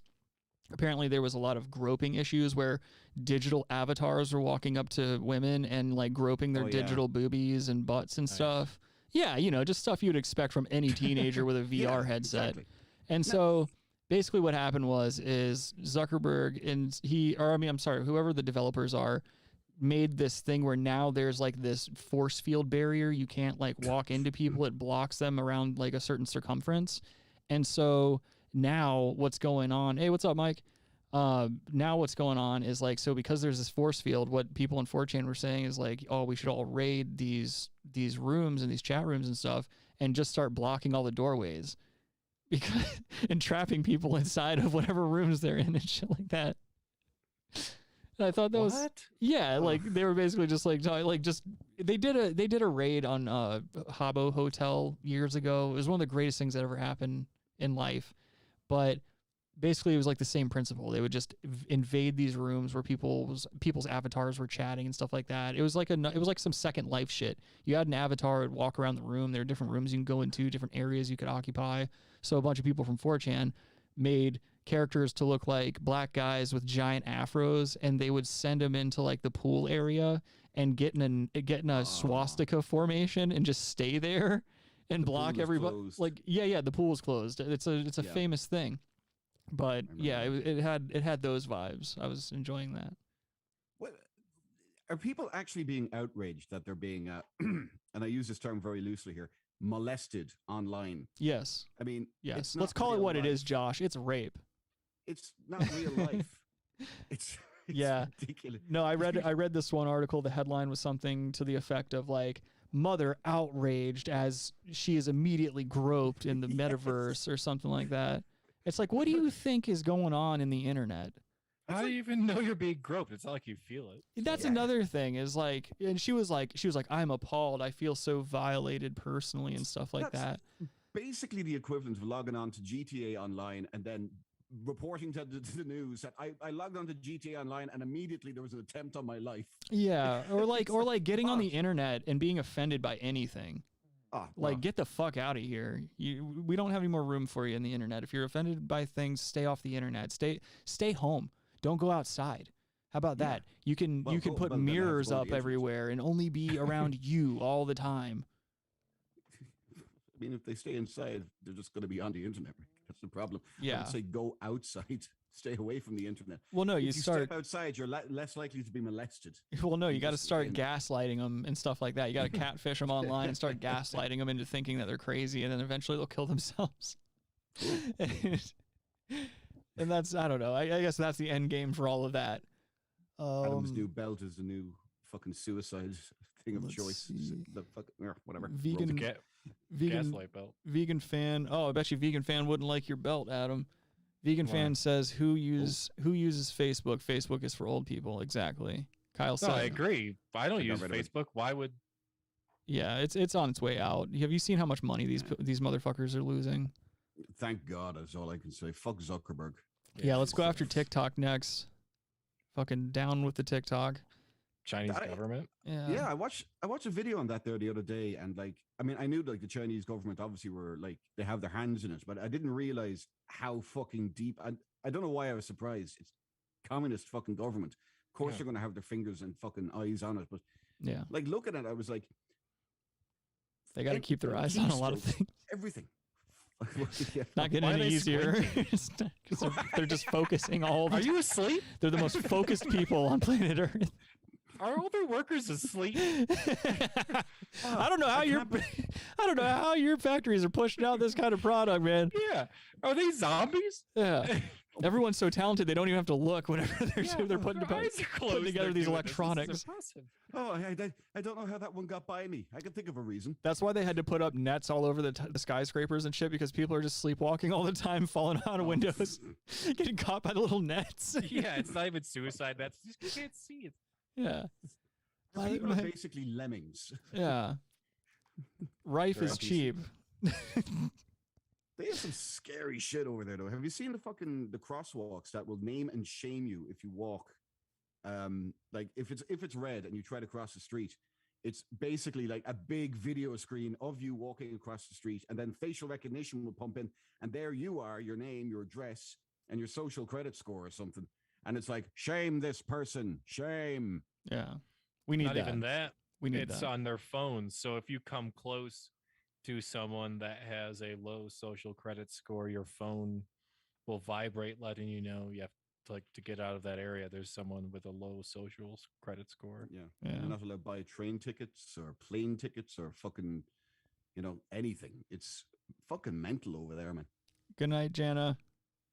apparently there was a lot of groping issues where digital avatars were walking up to women and like groping their Oh, yeah. digital boobies and butts and Nice. stuff. Yeah, just stuff you'd expect from any teenager with a VR Yeah, headset. exactly. And so basically what happened is Zuckerberg whoever the developers are, made this thing where now there's like this force field barrier. You can't like walk into people. It blocks them around like a certain circumference. And so now what's going on? Hey, what's up, Mike? Now what's going on is like, so because there's this force field, what people in 4chan were saying is like, oh, we should all raid these rooms and these chat rooms and stuff and just start blocking all the doorways because and trapping people inside of whatever rooms they're in and shit like that. And I thought that was like they were basically just like they did a raid on Habbo Hotel years ago. It was one of the greatest things that ever happened in life, but basically it was like the same principle. They would just invade these rooms where people's avatars were chatting and stuff like that. It was like some Second Life shit. You had an avatar, would walk around the room. There are different rooms you can go into, different areas you could occupy. So a bunch of people from 4chan made characters to look like black guys with giant afros, and they would send them into like the pool area and get in a swastika formation and just stay there and block everybody. Like, yeah, the pool was closed. It's a famous thing. But yeah, it had those vibes. I was enjoying that. What are people actually being outraged that they're being and I use this term very loosely here, molested online? Yes. I mean, yes. Let's call it what it is, Josh. It's rape. It's not real life. It's yeah. ridiculous. No, I read this one article. The headline was something to the effect of like, mother outraged as she is immediately groped in the metaverse or something like that. It's like, what do you think is going on in the internet? How do you even know you're being groped? It's not like you feel it. That's another thing is like, and she was like, I'm appalled. I feel so violated personally and stuff like that. Basically the equivalent of logging on to GTA Online and then reporting to the news that I logged on to GTA Online and immediately there was an attempt on my life. Yeah. Or like getting on the internet and being offended by anything. Get the fuck out of here. We don't have any more room for you in the internet. If you're offended by things, stay off the internet. Stay home. Don't go outside. How about that? You can put mirrors up everywhere and only be around you all the time. I mean, if they stay inside, they're just going to be on the internet. That's the problem. Yeah. I would say go outside. Stay away from the internet. Well, no, if you start step outside, you're less likely to be molested. Well, no, you got to start gaslighting them and stuff like that. You got to catfish them online and start gaslighting them into thinking that they're crazy, and then eventually they'll kill themselves. And that's, I don't know. I guess that's the end game for all of that. Adam's new belt is the new fucking suicide thing of choice. The whatever. Gaslight belt. Vegan fan. Oh, I bet you vegan fan wouldn't like your belt, Adam. Vegan fan says, who uses Facebook? Facebook is for old people. Exactly. Kyle said. I agree. I don't use Facebook. Why would? Yeah, it's on its way out. Have you seen how much money these motherfuckers are losing? Thank God, that's all I can say. Fuck Zuckerberg. Yeah, let's go after TikTok next. Fucking down with the TikTok. Chinese government. Yeah, I watched a video on that there the other day, and like, I mean, I knew like the Chinese government obviously were like, they have their hands in it, but I didn't realize how fucking deep. I don't know why I was surprised. It's communist fucking government. Of course, they're going to have their fingers and fucking eyes on it, but yeah, like looking at it, I was like, they got to keep their eyes on a lot of things. Everything. Not getting any easier. They're just focusing all the time. Are you asleep? They're the most focused people on planet Earth. Are all their workers asleep? I don't know how your factories are pushing out this kind of product, man. Yeah. Are they zombies? Yeah. Everyone's so talented they don't even have to look whenever they're putting together these electronics. Oh, I don't know how that one got by me. I can think of a reason. That's why they had to put up nets all over the skyscrapers and shit, because people are just sleepwalking all the time, falling out of windows, getting caught by the little nets. Yeah, it's not even suicide nets. You just can't see it. Yeah. People are basically lemmings. Yeah. Rife is cheap. They have some scary shit over there, though. Have you seen the crosswalks that will name and shame you if you walk? Like if it's red and you try to cross the street, it's basically like a big video screen of you walking across the street, and then facial recognition will pump in, and there you are, your name, your address, and your social credit score or something. And it's like, shame this person, shame. Yeah, we need not that. Even that. We need it's that. on their phones. So if you come close to someone that has a low social credit score, your phone will vibrate, letting you know you have to get out of that area. There's someone with a low social credit score. Yeah. You're not allowed to buy train tickets or plane tickets or fucking, anything. It's fucking mental over there, man. Good night, Jana.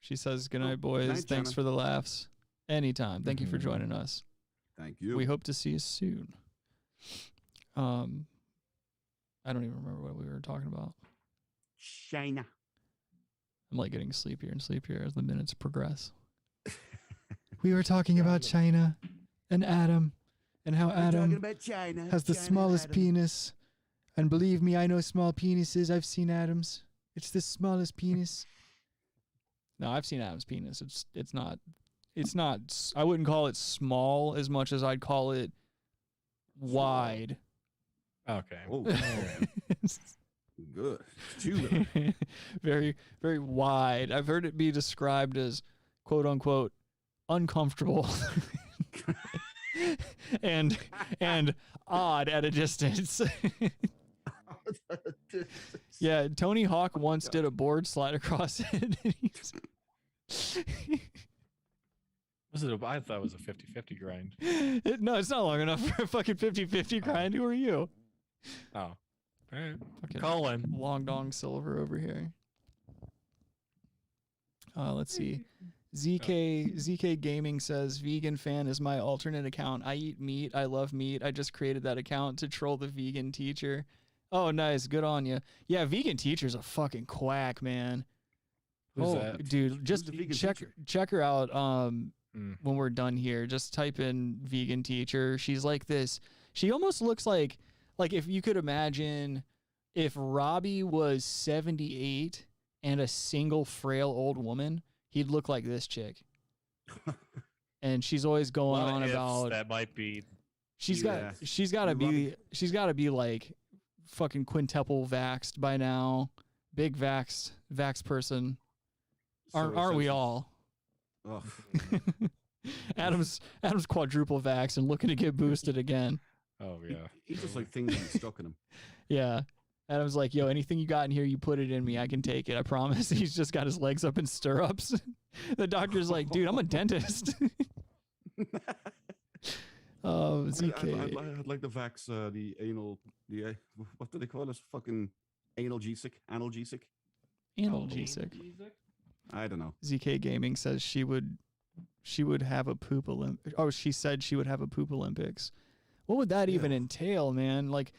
She says, good night, boys. Thanks Jana. For the laughs. Anytime. Thank you for joining us. Thank you. We hope to see you soon. I don't even remember what we were talking about. China. I'm like getting sleepier and sleepier as the minutes progress. We were talking about China and Adam and how Adam has the smallest penis. And believe me, I know small penises. I've seen Adam's. It's the smallest penis. No, I've seen Adam's penis. It's not, I wouldn't call it small as much as I'd call it wide. Okay. Oh, Good. Two. Very, very wide. I've heard it be described as quote unquote uncomfortable and odd at a distance. Yeah, Tony Hawk once did a board slide across it. I thought it was a 50-50 grind. No, it's not long enough for a fucking 50-50 grind. Who are you? Oh. All right. Fucking Colin. Long Dong Silver over here. Let's see. ZK Gaming says, vegan fan is my alternate account. I eat meat. I love meat. I just created that account to troll the vegan teacher. Oh, nice. Good on you. Yeah, vegan teacher's a fucking quack, man. Who's that? Dude, just check her out when we're done here. Just type in vegan teacher. She's like this. She almost looks like if you could imagine if Robbie was 78 and a single frail old woman, he'd look like this chick. And she's always going on about that might be. She's got to be like fucking quintuple vaxxed by now. Big vax person. Aren't we all? Oh. Adam's quadruple vax and looking to get boosted again. Oh yeah. He's just like things stuck in him. Yeah. Adam's like, yo, anything you got in here, you put it in me. I can take it. I promise. He's just got his legs up in stirrups. The doctor's like, dude, I'm a dentist. ZK. I'd like the vax, the anal, what do they call this? Fucking analgesic? Analgesic? Analgesic. I don't know. ZK Gaming says she would have a poop Olympics. Oh, she said she would have a poop Olympics. What would that even entail, man? Like,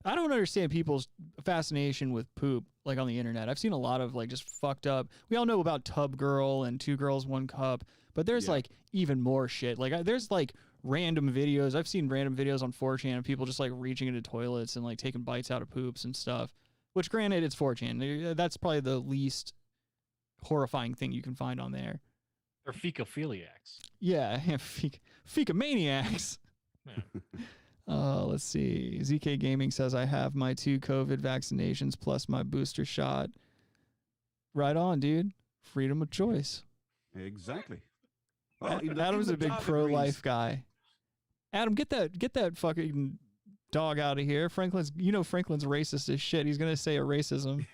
I don't understand people's fascination with poop, like on the internet. I've seen a lot of like just fucked up. We all know about Tub Girl and 2 Girls 1 Cup, but there's like even more shit. Like there's like random videos. I've seen random videos on 4chan of people just like reaching into toilets and like taking bites out of poops and stuff. Which, granted, it's 4chan. That's probably the least horrifying thing you can find on there. Or fecophiliacs. Yeah, fecomaniacs. Yeah. Let's see. ZK Gaming says, I have my 2 COVID vaccinations plus my booster shot. Right on, dude. Freedom of choice. Exactly. Adam's a big pro-life guy. Adam, get that fucking dog out of here. Franklin's racist as shit. He's gonna say a racism.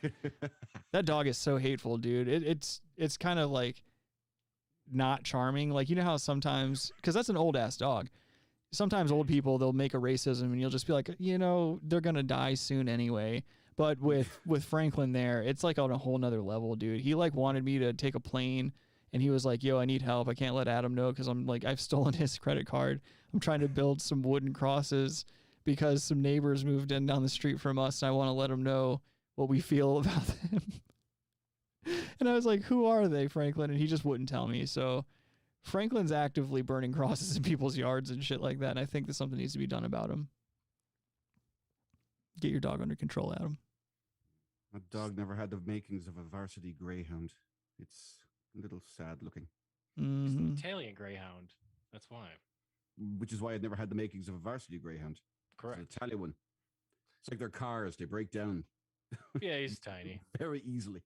That dog is so hateful, dude. It's kind of like not charming. Like, you know how sometimes, because that's an old ass dog. Sometimes old people, they'll make a racism and you'll just be like, they're gonna die soon anyway. But with Franklin there, it's like on a whole nother level, dude. He like wanted me to take a plane and he was like, yo, I need help. I can't let Adam know because I'm like, I've stolen his credit card. I'm trying to build some wooden crosses because some neighbors moved in down the street from us and I want to let them know what we feel about them. And I was like, who are they, Franklin? And he just wouldn't tell me. So Franklin's actively burning crosses in people's yards and shit like that. And I think that something needs to be done about him. Get your dog under control, Adam. My dog never had the makings of a varsity greyhound. It's a little sad looking. Mm-hmm. It's an Italian greyhound. That's why. Which is why it never had the makings of a varsity greyhound. Correct. It's an Italian one. It's like their cars. They break down. Yeah, he's tiny. Very easily.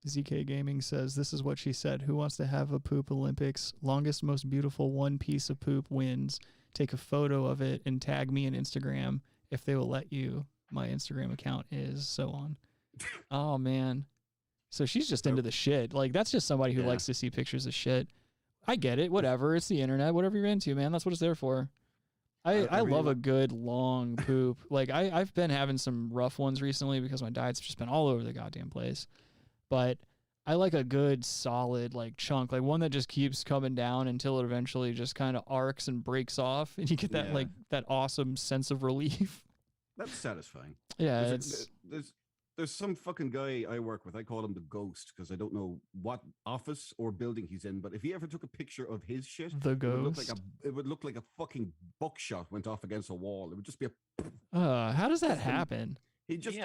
ZK Gaming says, this is what she said. Who wants to have a poop Olympics? Longest, most beautiful one piece of poop wins. Take a photo of it and tag me on Instagram if they will let you. My Instagram account is so on. Oh, man. So she's just into the shit. Like, that's just somebody who likes to see pictures of shit. I get it. Whatever. It's the internet. Whatever you're into, man. That's what it's there for. I love a good long poop. Like, I've been having some rough ones recently because my diet's just been all over the goddamn place. But I like a good solid like chunk, like one that just keeps coming down until it eventually just kind of arcs and breaks off, and you get that like that awesome sense of relief. That's satisfying. Yeah, there's some fucking guy I work with. I call him the ghost because I don't know what office or building he's in. But if he ever took a picture of his shit, the ghost, it would look like a fucking buckshot went off against a wall. It would just be how does that happen? He just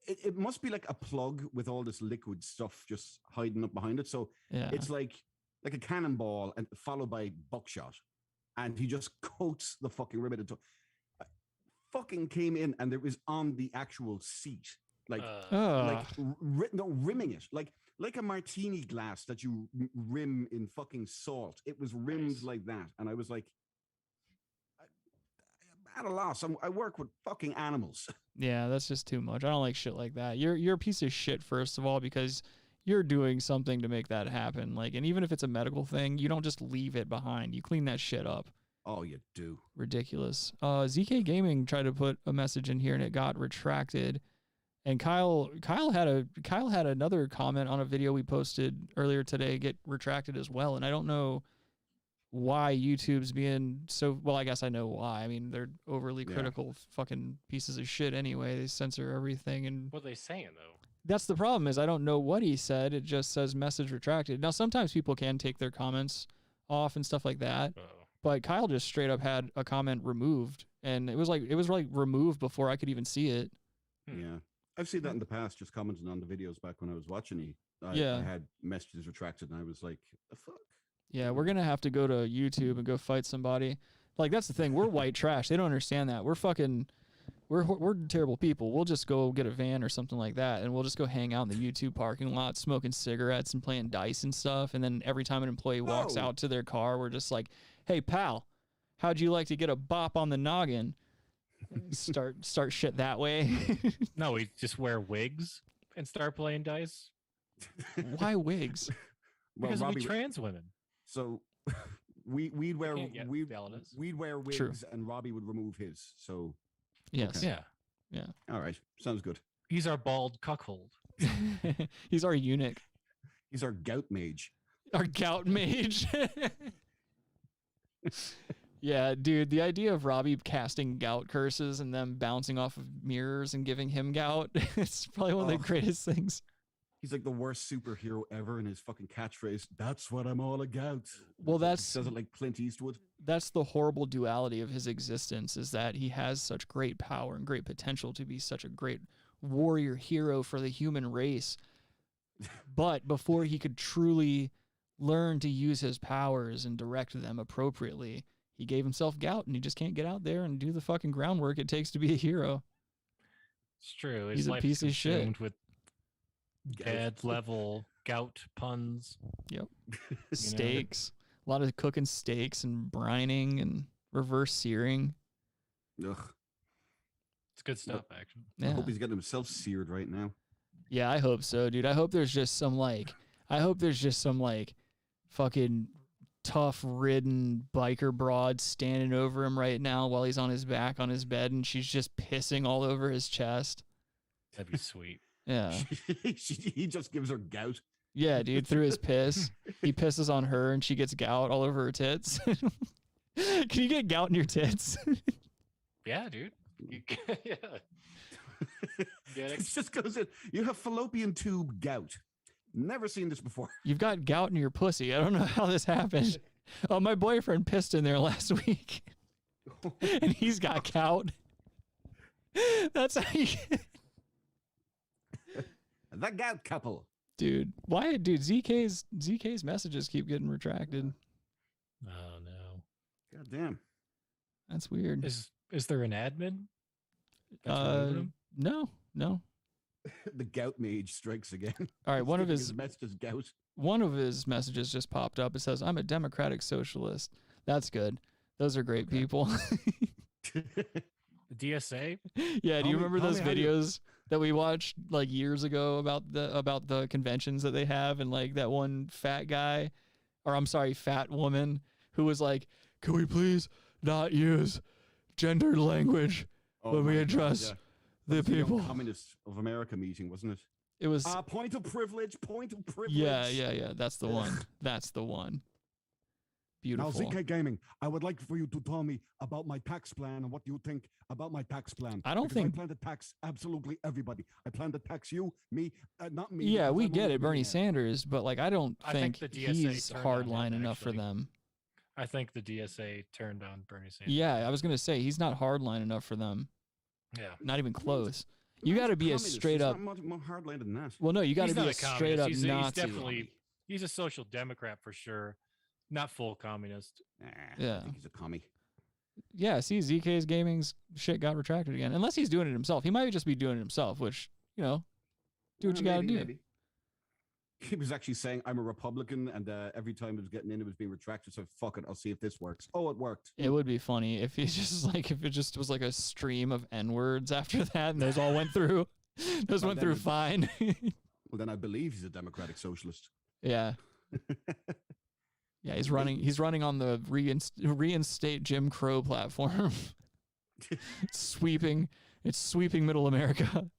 It must be like a plug with all this liquid stuff just hiding up behind it. So it's like a cannonball and followed by buckshot. And he just coats the fucking ribbon. fucking came in and it was on the actual seat, like Ugh. rimming it, like a martini glass that you rim in fucking salt. It was rimmed like that, and I was like, I'm at a loss. I work with fucking animals. Yeah, that's just too much. I don't like shit like that. You're a piece of shit, first of all, because you're doing something to make that happen. Like, and even if it's a medical thing, you don't just leave it behind. You clean that shit up. Oh, you do. Ridiculous. ZK Gaming tried to put a message in here and it got retracted. And Kyle had another comment on a video we posted earlier today get retracted as well. And I don't know why YouTube's being so, well, I guess I know why. I mean, they're overly critical fucking pieces of shit anyway. They censor everything. And what are they saying, though? that's the problem, is I don't know what he said. It just says message retracted. Now, sometimes people can take their comments off and stuff like that. But Kyle just straight up had a comment removed, and it was like removed before I could even see it. Yeah. I've seen that in the past, just commenting on the videos back when I was watching it. I had messages retracted, and I was like, the fuck? Yeah, we're going to have to go to YouTube and go fight somebody. Like, that's the thing. We're white trash. They don't understand that. We're terrible people. We'll just go get a van or something like that, and we'll just go hang out in the YouTube parking lot, smoking cigarettes and playing dice and stuff. And then every time an employee walks out to their car, we're just like, hey, pal, how'd you like to get a bop on the noggin? Start shit that way. No, we just wear wigs and start playing dice. Why wigs? Because we trans women. So we'd wear wigs. True. And Robbie would remove his. So yes, okay. Yeah. All right, sounds good. He's our bald cuckold. He's our eunuch. He's our gout mage. Our gout mage. Yeah, dude, the idea of Robbie casting gout curses and them bouncing off of mirrors and giving him gout, it's probably one of the greatest things. He's like the worst superhero ever, and his fucking catchphrase, that's what I'm all about. Well, he says it like Clint Eastwood. That's the horrible duality of his existence, is that he has such great power and great potential to be such a great warrior hero for the human race. But before he could truly learn to use his powers and direct them appropriately, he gave himself gout, and he just can't get out there and do the fucking groundwork it takes to be a hero. It's true. He's a piece of shit. With bad level gout puns. Yep. Steaks. A lot of cooking steaks and brining and reverse searing. Ugh. It's good stuff, actually. Yeah. I hope he's getting himself seared right now. Yeah, I hope so, dude. I hope there's just some fucking tough-ridden biker broad standing over him right now while he's on his back on his bed, and she's just pissing all over his chest. That'd be sweet. Yeah. He just gives her gout. Yeah, dude, through his piss. He pisses on her, and she gets gout all over her tits. Can you get gout in your tits? Yeah, dude. Yeah. It just goes in. You have fallopian tube gout. Never seen this before. You've got gout in your pussy. I don't know how this happened. Oh, my boyfriend pissed in there last week. And he's got gout. That's how you get... The gout couple. Dude, why? Dude, ZK's messages keep getting retracted. Oh, no. God damn. That's weird. Is there an admin? No. The gout mage strikes again. All right, one of his messages gout. One of his messages just popped up. It says, "I'm a democratic socialist." That's good. Those are great people. The DSA? Yeah, do you remember those videos that we watched like years ago about the conventions that they have, and like that one fat guy, or I'm sorry, fat woman who was like, "Can we please not use gendered language when we address the people?" The Communist of America meeting, wasn't it? It was point of privilege. Yeah. That's the one. That's the one. Beautiful. Now, ZK Gaming, I would like for you to tell me about my tax plan and what you think about my tax plan. I plan to tax absolutely everybody. I plan to tax you, me, not me. Yeah, we get it, Bernie Sanders, but like I don't think the DSA he's hardline enough for them. I think the DSA turned on Bernie Sanders. Yeah, I was gonna say he's not hardline enough for them. Yeah, not even close. You got to be a straight up. More hardline than that. Well, no, you got to be a straight up Nazi. He's a social democrat for sure. Not full communist. Yeah, I think he's a commie. Yeah, see, ZK's gaming's shit got retracted again. Unless he's doing it himself. He might just be doing it himself, which, do what you gotta do. Maybe. He was actually saying, I'm a Republican, and every time it was getting in, it was being retracted. So fuck it, I'll see if this works. Oh, it worked. It would be funny if if it just was like a stream of N-words after that, and those all went through. Those went through fine. Well, then I believe he's a democratic socialist. Yeah. Yeah, he's running on the reinstate Jim Crow platform. It's sweeping middle America.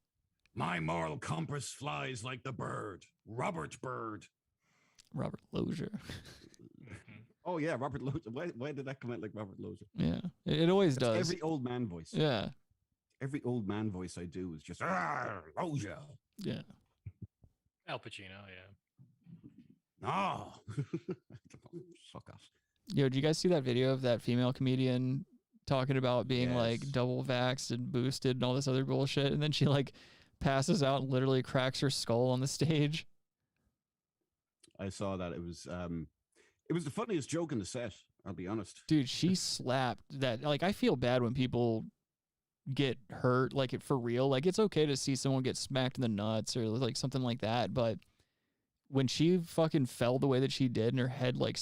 My moral compass flies like the bird, Robert Bird. Robert Lozier. Oh yeah, Robert Lozier. Why did that come out like Robert Lozier? Yeah, it always does. Every old man voice. Yeah. Every old man voice I do is just Lozier. Yeah. Al Pacino, yeah. No. Suck us. Yo, did you guys see that video of that female comedian talking about being like double vaxxed and boosted and all this other bullshit, and then she like passes out and literally cracks her skull on the stage? I saw that. It was the funniest joke in the set, I'll be honest. Dude, she slapped that. Like, I feel bad when people get hurt, like, it for real. Like, it's okay to see someone get smacked in the nuts or like something like that, but when she fucking fell the way that she did and her head like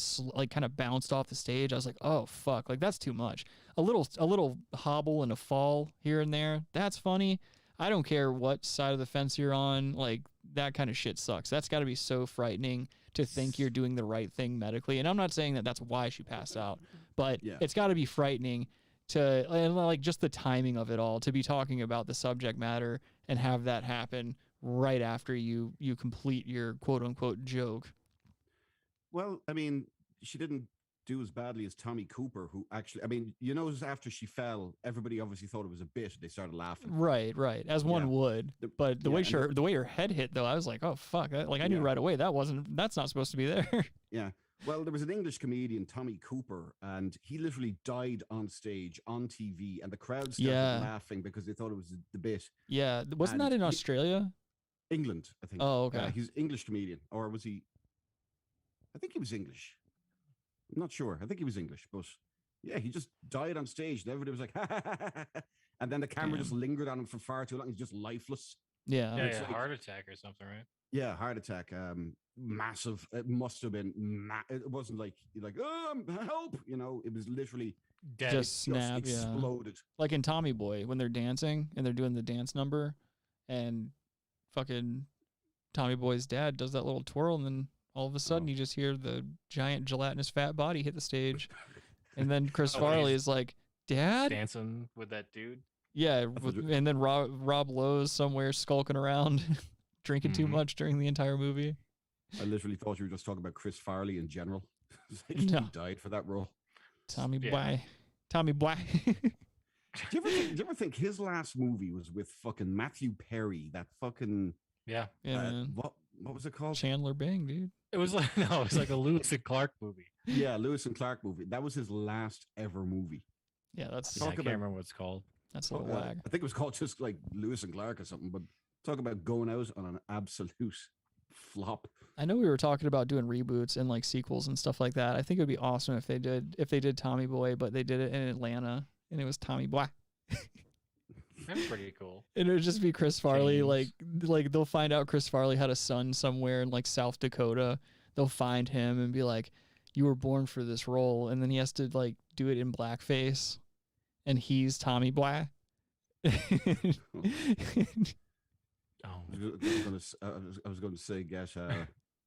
kind of bounced off the stage, I was like, oh fuck, like that's too much. A little hobble and a fall here and there, that's funny. I don't care what side of the fence you're on, like that kind of shit sucks. That's got to be so frightening to think you're doing the right thing medically. And I'm not saying that that's why she passed out, but it's got to be frightening to, and like just the timing of it all, to be talking about the subject matter and have that happen right after you complete your quote unquote joke. Well, I mean, she didn't do as badly as Tommy Cooper, who actually, I mean, after she fell, everybody obviously thought it was a bit. They started laughing. Right, as one would. But the way her head hit, though, I was like, oh fuck! I knew right away that's not supposed to be there. Yeah. Well, there was an English comedian, Tommy Cooper, and he literally died on stage, on TV, and the crowd started laughing because they thought it was the bit. Yeah, wasn't that in Australia? England, I think. Oh, okay. He's English comedian, or was he? I think he was English. I'm not sure. I think he was English, but yeah, he just died on stage, and everybody was like, ha, ha, ha, ha, ha. And then the camera just lingered on him for far too long. He's just lifeless. Yeah, like, heart attack or something, right? Yeah, heart attack. Massive. It must have been. It wasn't like help. It was literally dead. Just snap. Exploded. Like in Tommy Boy when they're dancing and they're doing the dance number, and fucking Tommy Boy's dad does that little twirl, and then all of a sudden you just hear the giant gelatinous fat body hit the stage, and then Chris Farley is like, "Dad?" Dancing with that dude. Yeah, and then Rob Lowe's somewhere skulking around, drinking too much during the entire movie. I literally thought you were just talking about Chris Farley in general. He died for that role. Tommy Boy. Do you ever think his last movie was with fucking Matthew Perry? That fucking what was it called? Chandler Bing, dude. It was like a Lewis and Clark movie. Yeah, Lewis and Clark movie. That was his last ever movie. Yeah, that's. I can't remember what it's called. That's a little wag. I think it was called just like Lewis and Clark or something. But talk about going out on an absolute flop. I know we were talking about doing reboots and like sequels and stuff like that. I think it would be awesome if they did Tommy Boy, but they did it in Atlanta and it was Tommy Boy. That's pretty cool. And it would just be Chris Farley. Like they'll find out Chris Farley had a son somewhere in like South Dakota. They'll find him and be like, "You were born for this role," and then he has to like do it in blackface, and he's Tommy Boy. I was going to say, get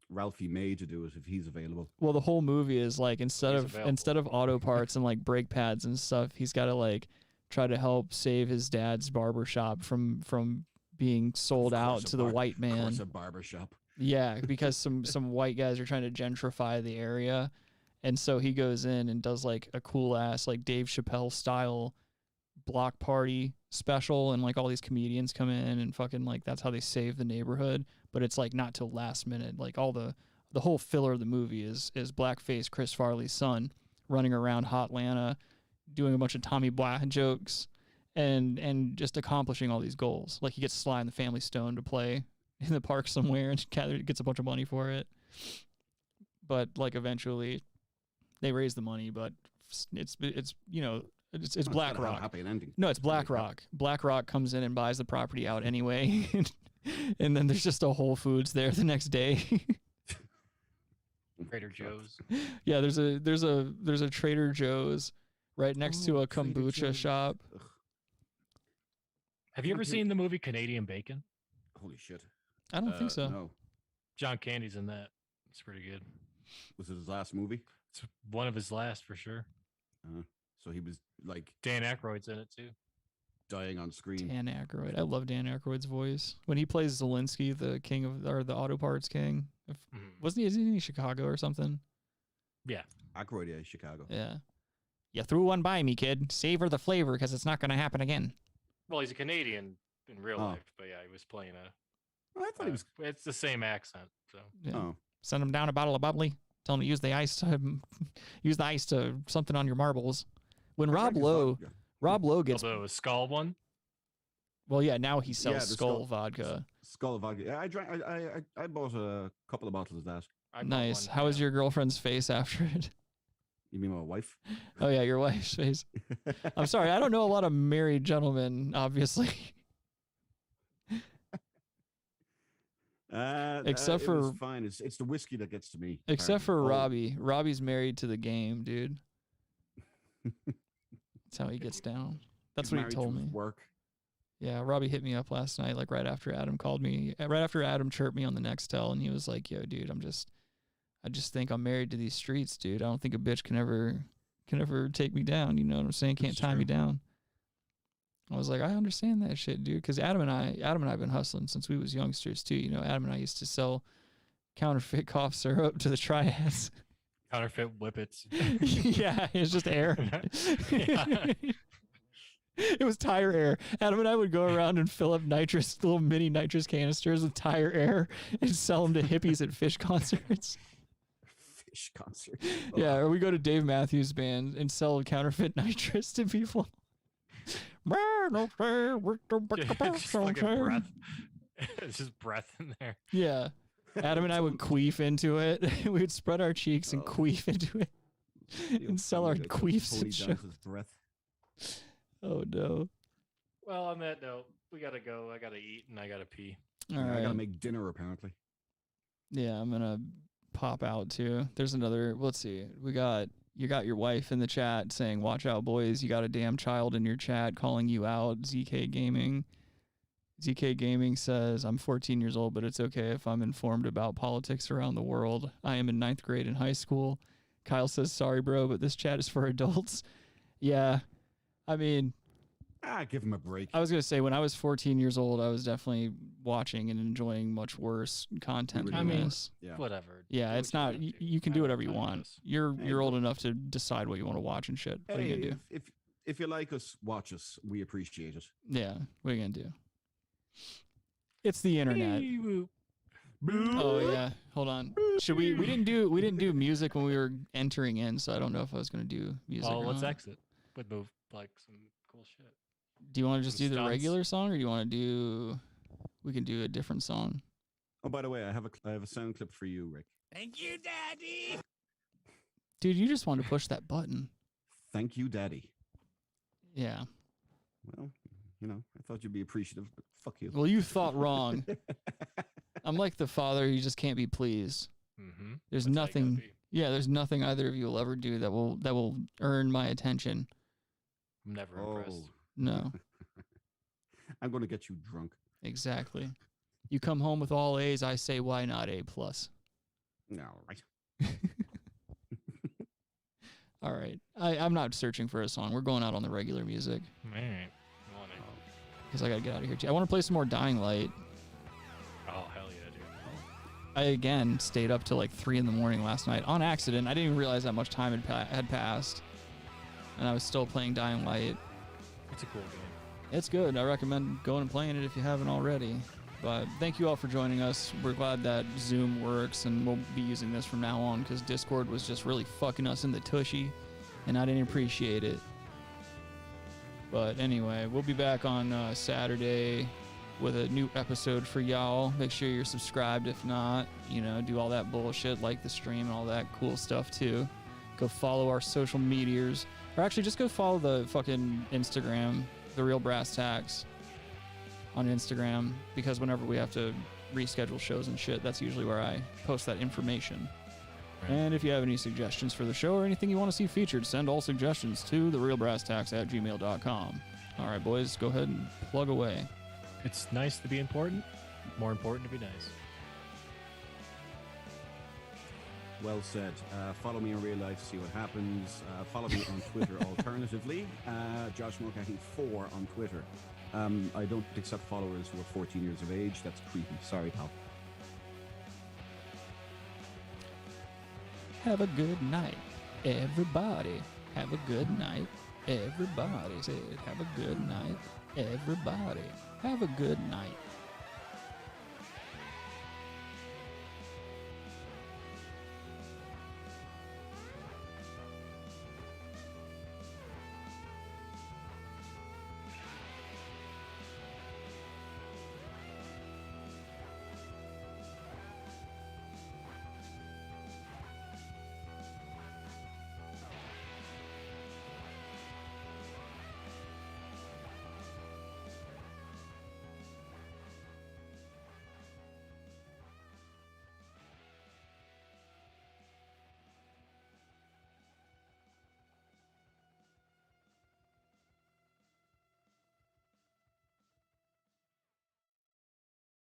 Ralphie May to do it if he's available. Well, the whole movie is like instead of auto parts and like brake pads and stuff, he's got to like try to help save his dad's barbershop from being sold out to the white man. Of course, a barbershop. Yeah, because some white guys are trying to gentrify the area, and so he goes in and does like a cool ass like Dave Chappelle style block party special, and like all these comedians come in and fucking like that's how they save the neighborhood. But it's like not till last minute. Like all the whole filler of the movie is blackface Chris Farley's son running around Hotlanta doing a bunch of Tommy Boy jokes and just accomplishing all these goals. Like he gets Sly and the Family Stone to play in the park somewhere and gets a bunch of money for it. But like eventually they raise the money, but it's It's Well, gotta have a BlackRock. happy ending. No, it's BlackRock. BlackRock comes in and buys the property out anyway, and then there's just a Whole Foods there the next day. Trader Joe's. Yeah, there's a Trader Joe's right next to a Trader kombucha Joe's. shop. Ugh, Have you ever seen the movie Canadian Bacon? holy shit. I don't think so. No. John Candy's in that. It's pretty good. Was it his last movie? It's one of his last for sure. So he was like Dan Aykroyd's in it too. dying on screen. Dan Aykroyd. I love Dan Aykroyd's voice when he plays Zelensky, the king of or the auto parts king. Wasn't he? Isn't he in Chicago or something? Yeah. Aykroyd, yeah, Chicago. Yeah. You threw one by me, kid. Savor the flavor because it's not going to happen again. Well, he's a Canadian in real Oh. life, but yeah, he was playing I thought he was. It's the same accent. So Yeah. Oh, Send him down a bottle of bubbly. Tell him to use the ice to something on your marbles. When Rob Lowe gets although a skull one. well, yeah, now he sells Yeah, the Skull Skull- vodka. Skull vodka. Yeah, I drank. I bought a couple of bottles of that. I bought Nice. one, How was yeah. your girlfriend's face after it? You mean my wife? Oh yeah, your wife's face. I'm sorry, I don't know a lot of married gentlemen, obviously. Except it for- was fine. It's the whiskey that gets to me. Except for apparently. Robbie. Robbie's married to the game, dude. That's how he gets down. That's He's what he married to told his me. Work. Yeah, Robbie hit me up last night, like right after Adam called me, right after Adam chirped me on the Nextel, and he was like, "Yo, dude, I just think I'm married to these streets, dude. I don't think a bitch can ever take me down. You know what I'm saying? Can't This is tie me true. down." I was like, I understand that shit, dude, because Adam and I have been hustling since we was youngsters too. You know, Adam and I used to sell counterfeit cough syrup to the triads. Counterfeit whippets. Yeah, it's just air. Yeah. It was tire air. Adam and I would go around and fill up little mini nitrous canisters with tire air and sell them to hippies at fish concerts. Fish concert. Yeah, or we go to Dave Matthews Band and sell counterfeit nitrous to people. Just fucking breath. It's just breath in there. Yeah. Adam and I would queef into it. We would spread our cheeks and Oh. queef into it and sell our queefs Tony at shows. Dance's breath. Oh no. Well, on that note, we gotta go. I gotta eat and I gotta pee. All Yeah, I right. gotta make dinner apparently. Yeah, I'm gonna pop out too. There's another. Let's see. You got your wife in the chat saying, "Watch out, boys! You got a damn child in your chat calling you out." ZK Gaming says, "I'm 14 years old, but it's okay if I'm informed about politics around the world. I am in 9th grade in high school." Kyle says, "Sorry, bro, but this chat is for adults." Yeah, I mean, Give him a break. I was gonna say when I was 14 years old, I was definitely watching and enjoying much worse content were than doing this. Yeah. Whatever. Yeah, Do it's what not. gotta do. You can I do don't whatever you know want. this. You're Hey, old enough to decide what you want to watch and shit. What are you gonna do? If you like us, watch us. We appreciate it. Yeah, what are you gonna do? It's the internet. Wee woo. Oh yeah, hold on. Should we? We didn't do music when we were entering in, so I don't know if I was gonna do music. Well, or let's not. exit with move like some cool shit. Do you want to just some do the stunts. regular song, or do you want to do? We can do a different song. Oh, by the way, I have a sound clip for you, Rick. Thank you, Daddy. Dude, you just want to push that button. Thank you, Daddy. Yeah. Well, I thought you'd be appreciative, but fuck you. Well, you thought wrong. I'm like the father who just can't be pleased. Mm-hmm. There's nothing. Yeah, there's nothing either of you will ever do that will earn my attention. I'm never Oh, impressed. No, I'm going to get you drunk. exactly. You come home with all A's, I say, why not A+. All right. All right. I'm not searching for a song. We're going out on the regular music Man. because I got to get out of here too. I want to play some more Dying Light. Oh hell yeah, dude. I, again, stayed up till like 3 in the morning last night on accident. I didn't even realize that much time had passed. And I was still playing Dying Light. It's a cool game. It's good. I recommend going and playing it if you haven't already. But thank you all for joining us. We're glad that Zoom works, and we'll be using this from now on because Discord was just really fucking us in the tushy, and I didn't appreciate it. But anyway, we'll be back on Saturday with a new episode for y'all. Make sure you're subscribed. If not, do all that bullshit, like the stream and all that cool stuff too. Go follow our social medias. Or actually, just go follow the fucking Instagram, The Real Brass Tacks, on Instagram, because whenever we have to reschedule shows and shit, that's usually where I post that information. Right. And if you have any suggestions for the show or anything you want to see featured, send all suggestions to therealbrasstacks@gmail.com. All right, boys, go ahead and plug away. It's nice to be important. More important to be nice. Well said. Follow me in real life to see what happens. Follow me on Twitter alternatively. Josh Mulcahy 4 on Twitter. I don't accept followers who are 14 years of age. That's creepy. Sorry, pal. Have a good night, everybody. Have a good night, everybody. Say it. Have a good night, everybody. Have a good night.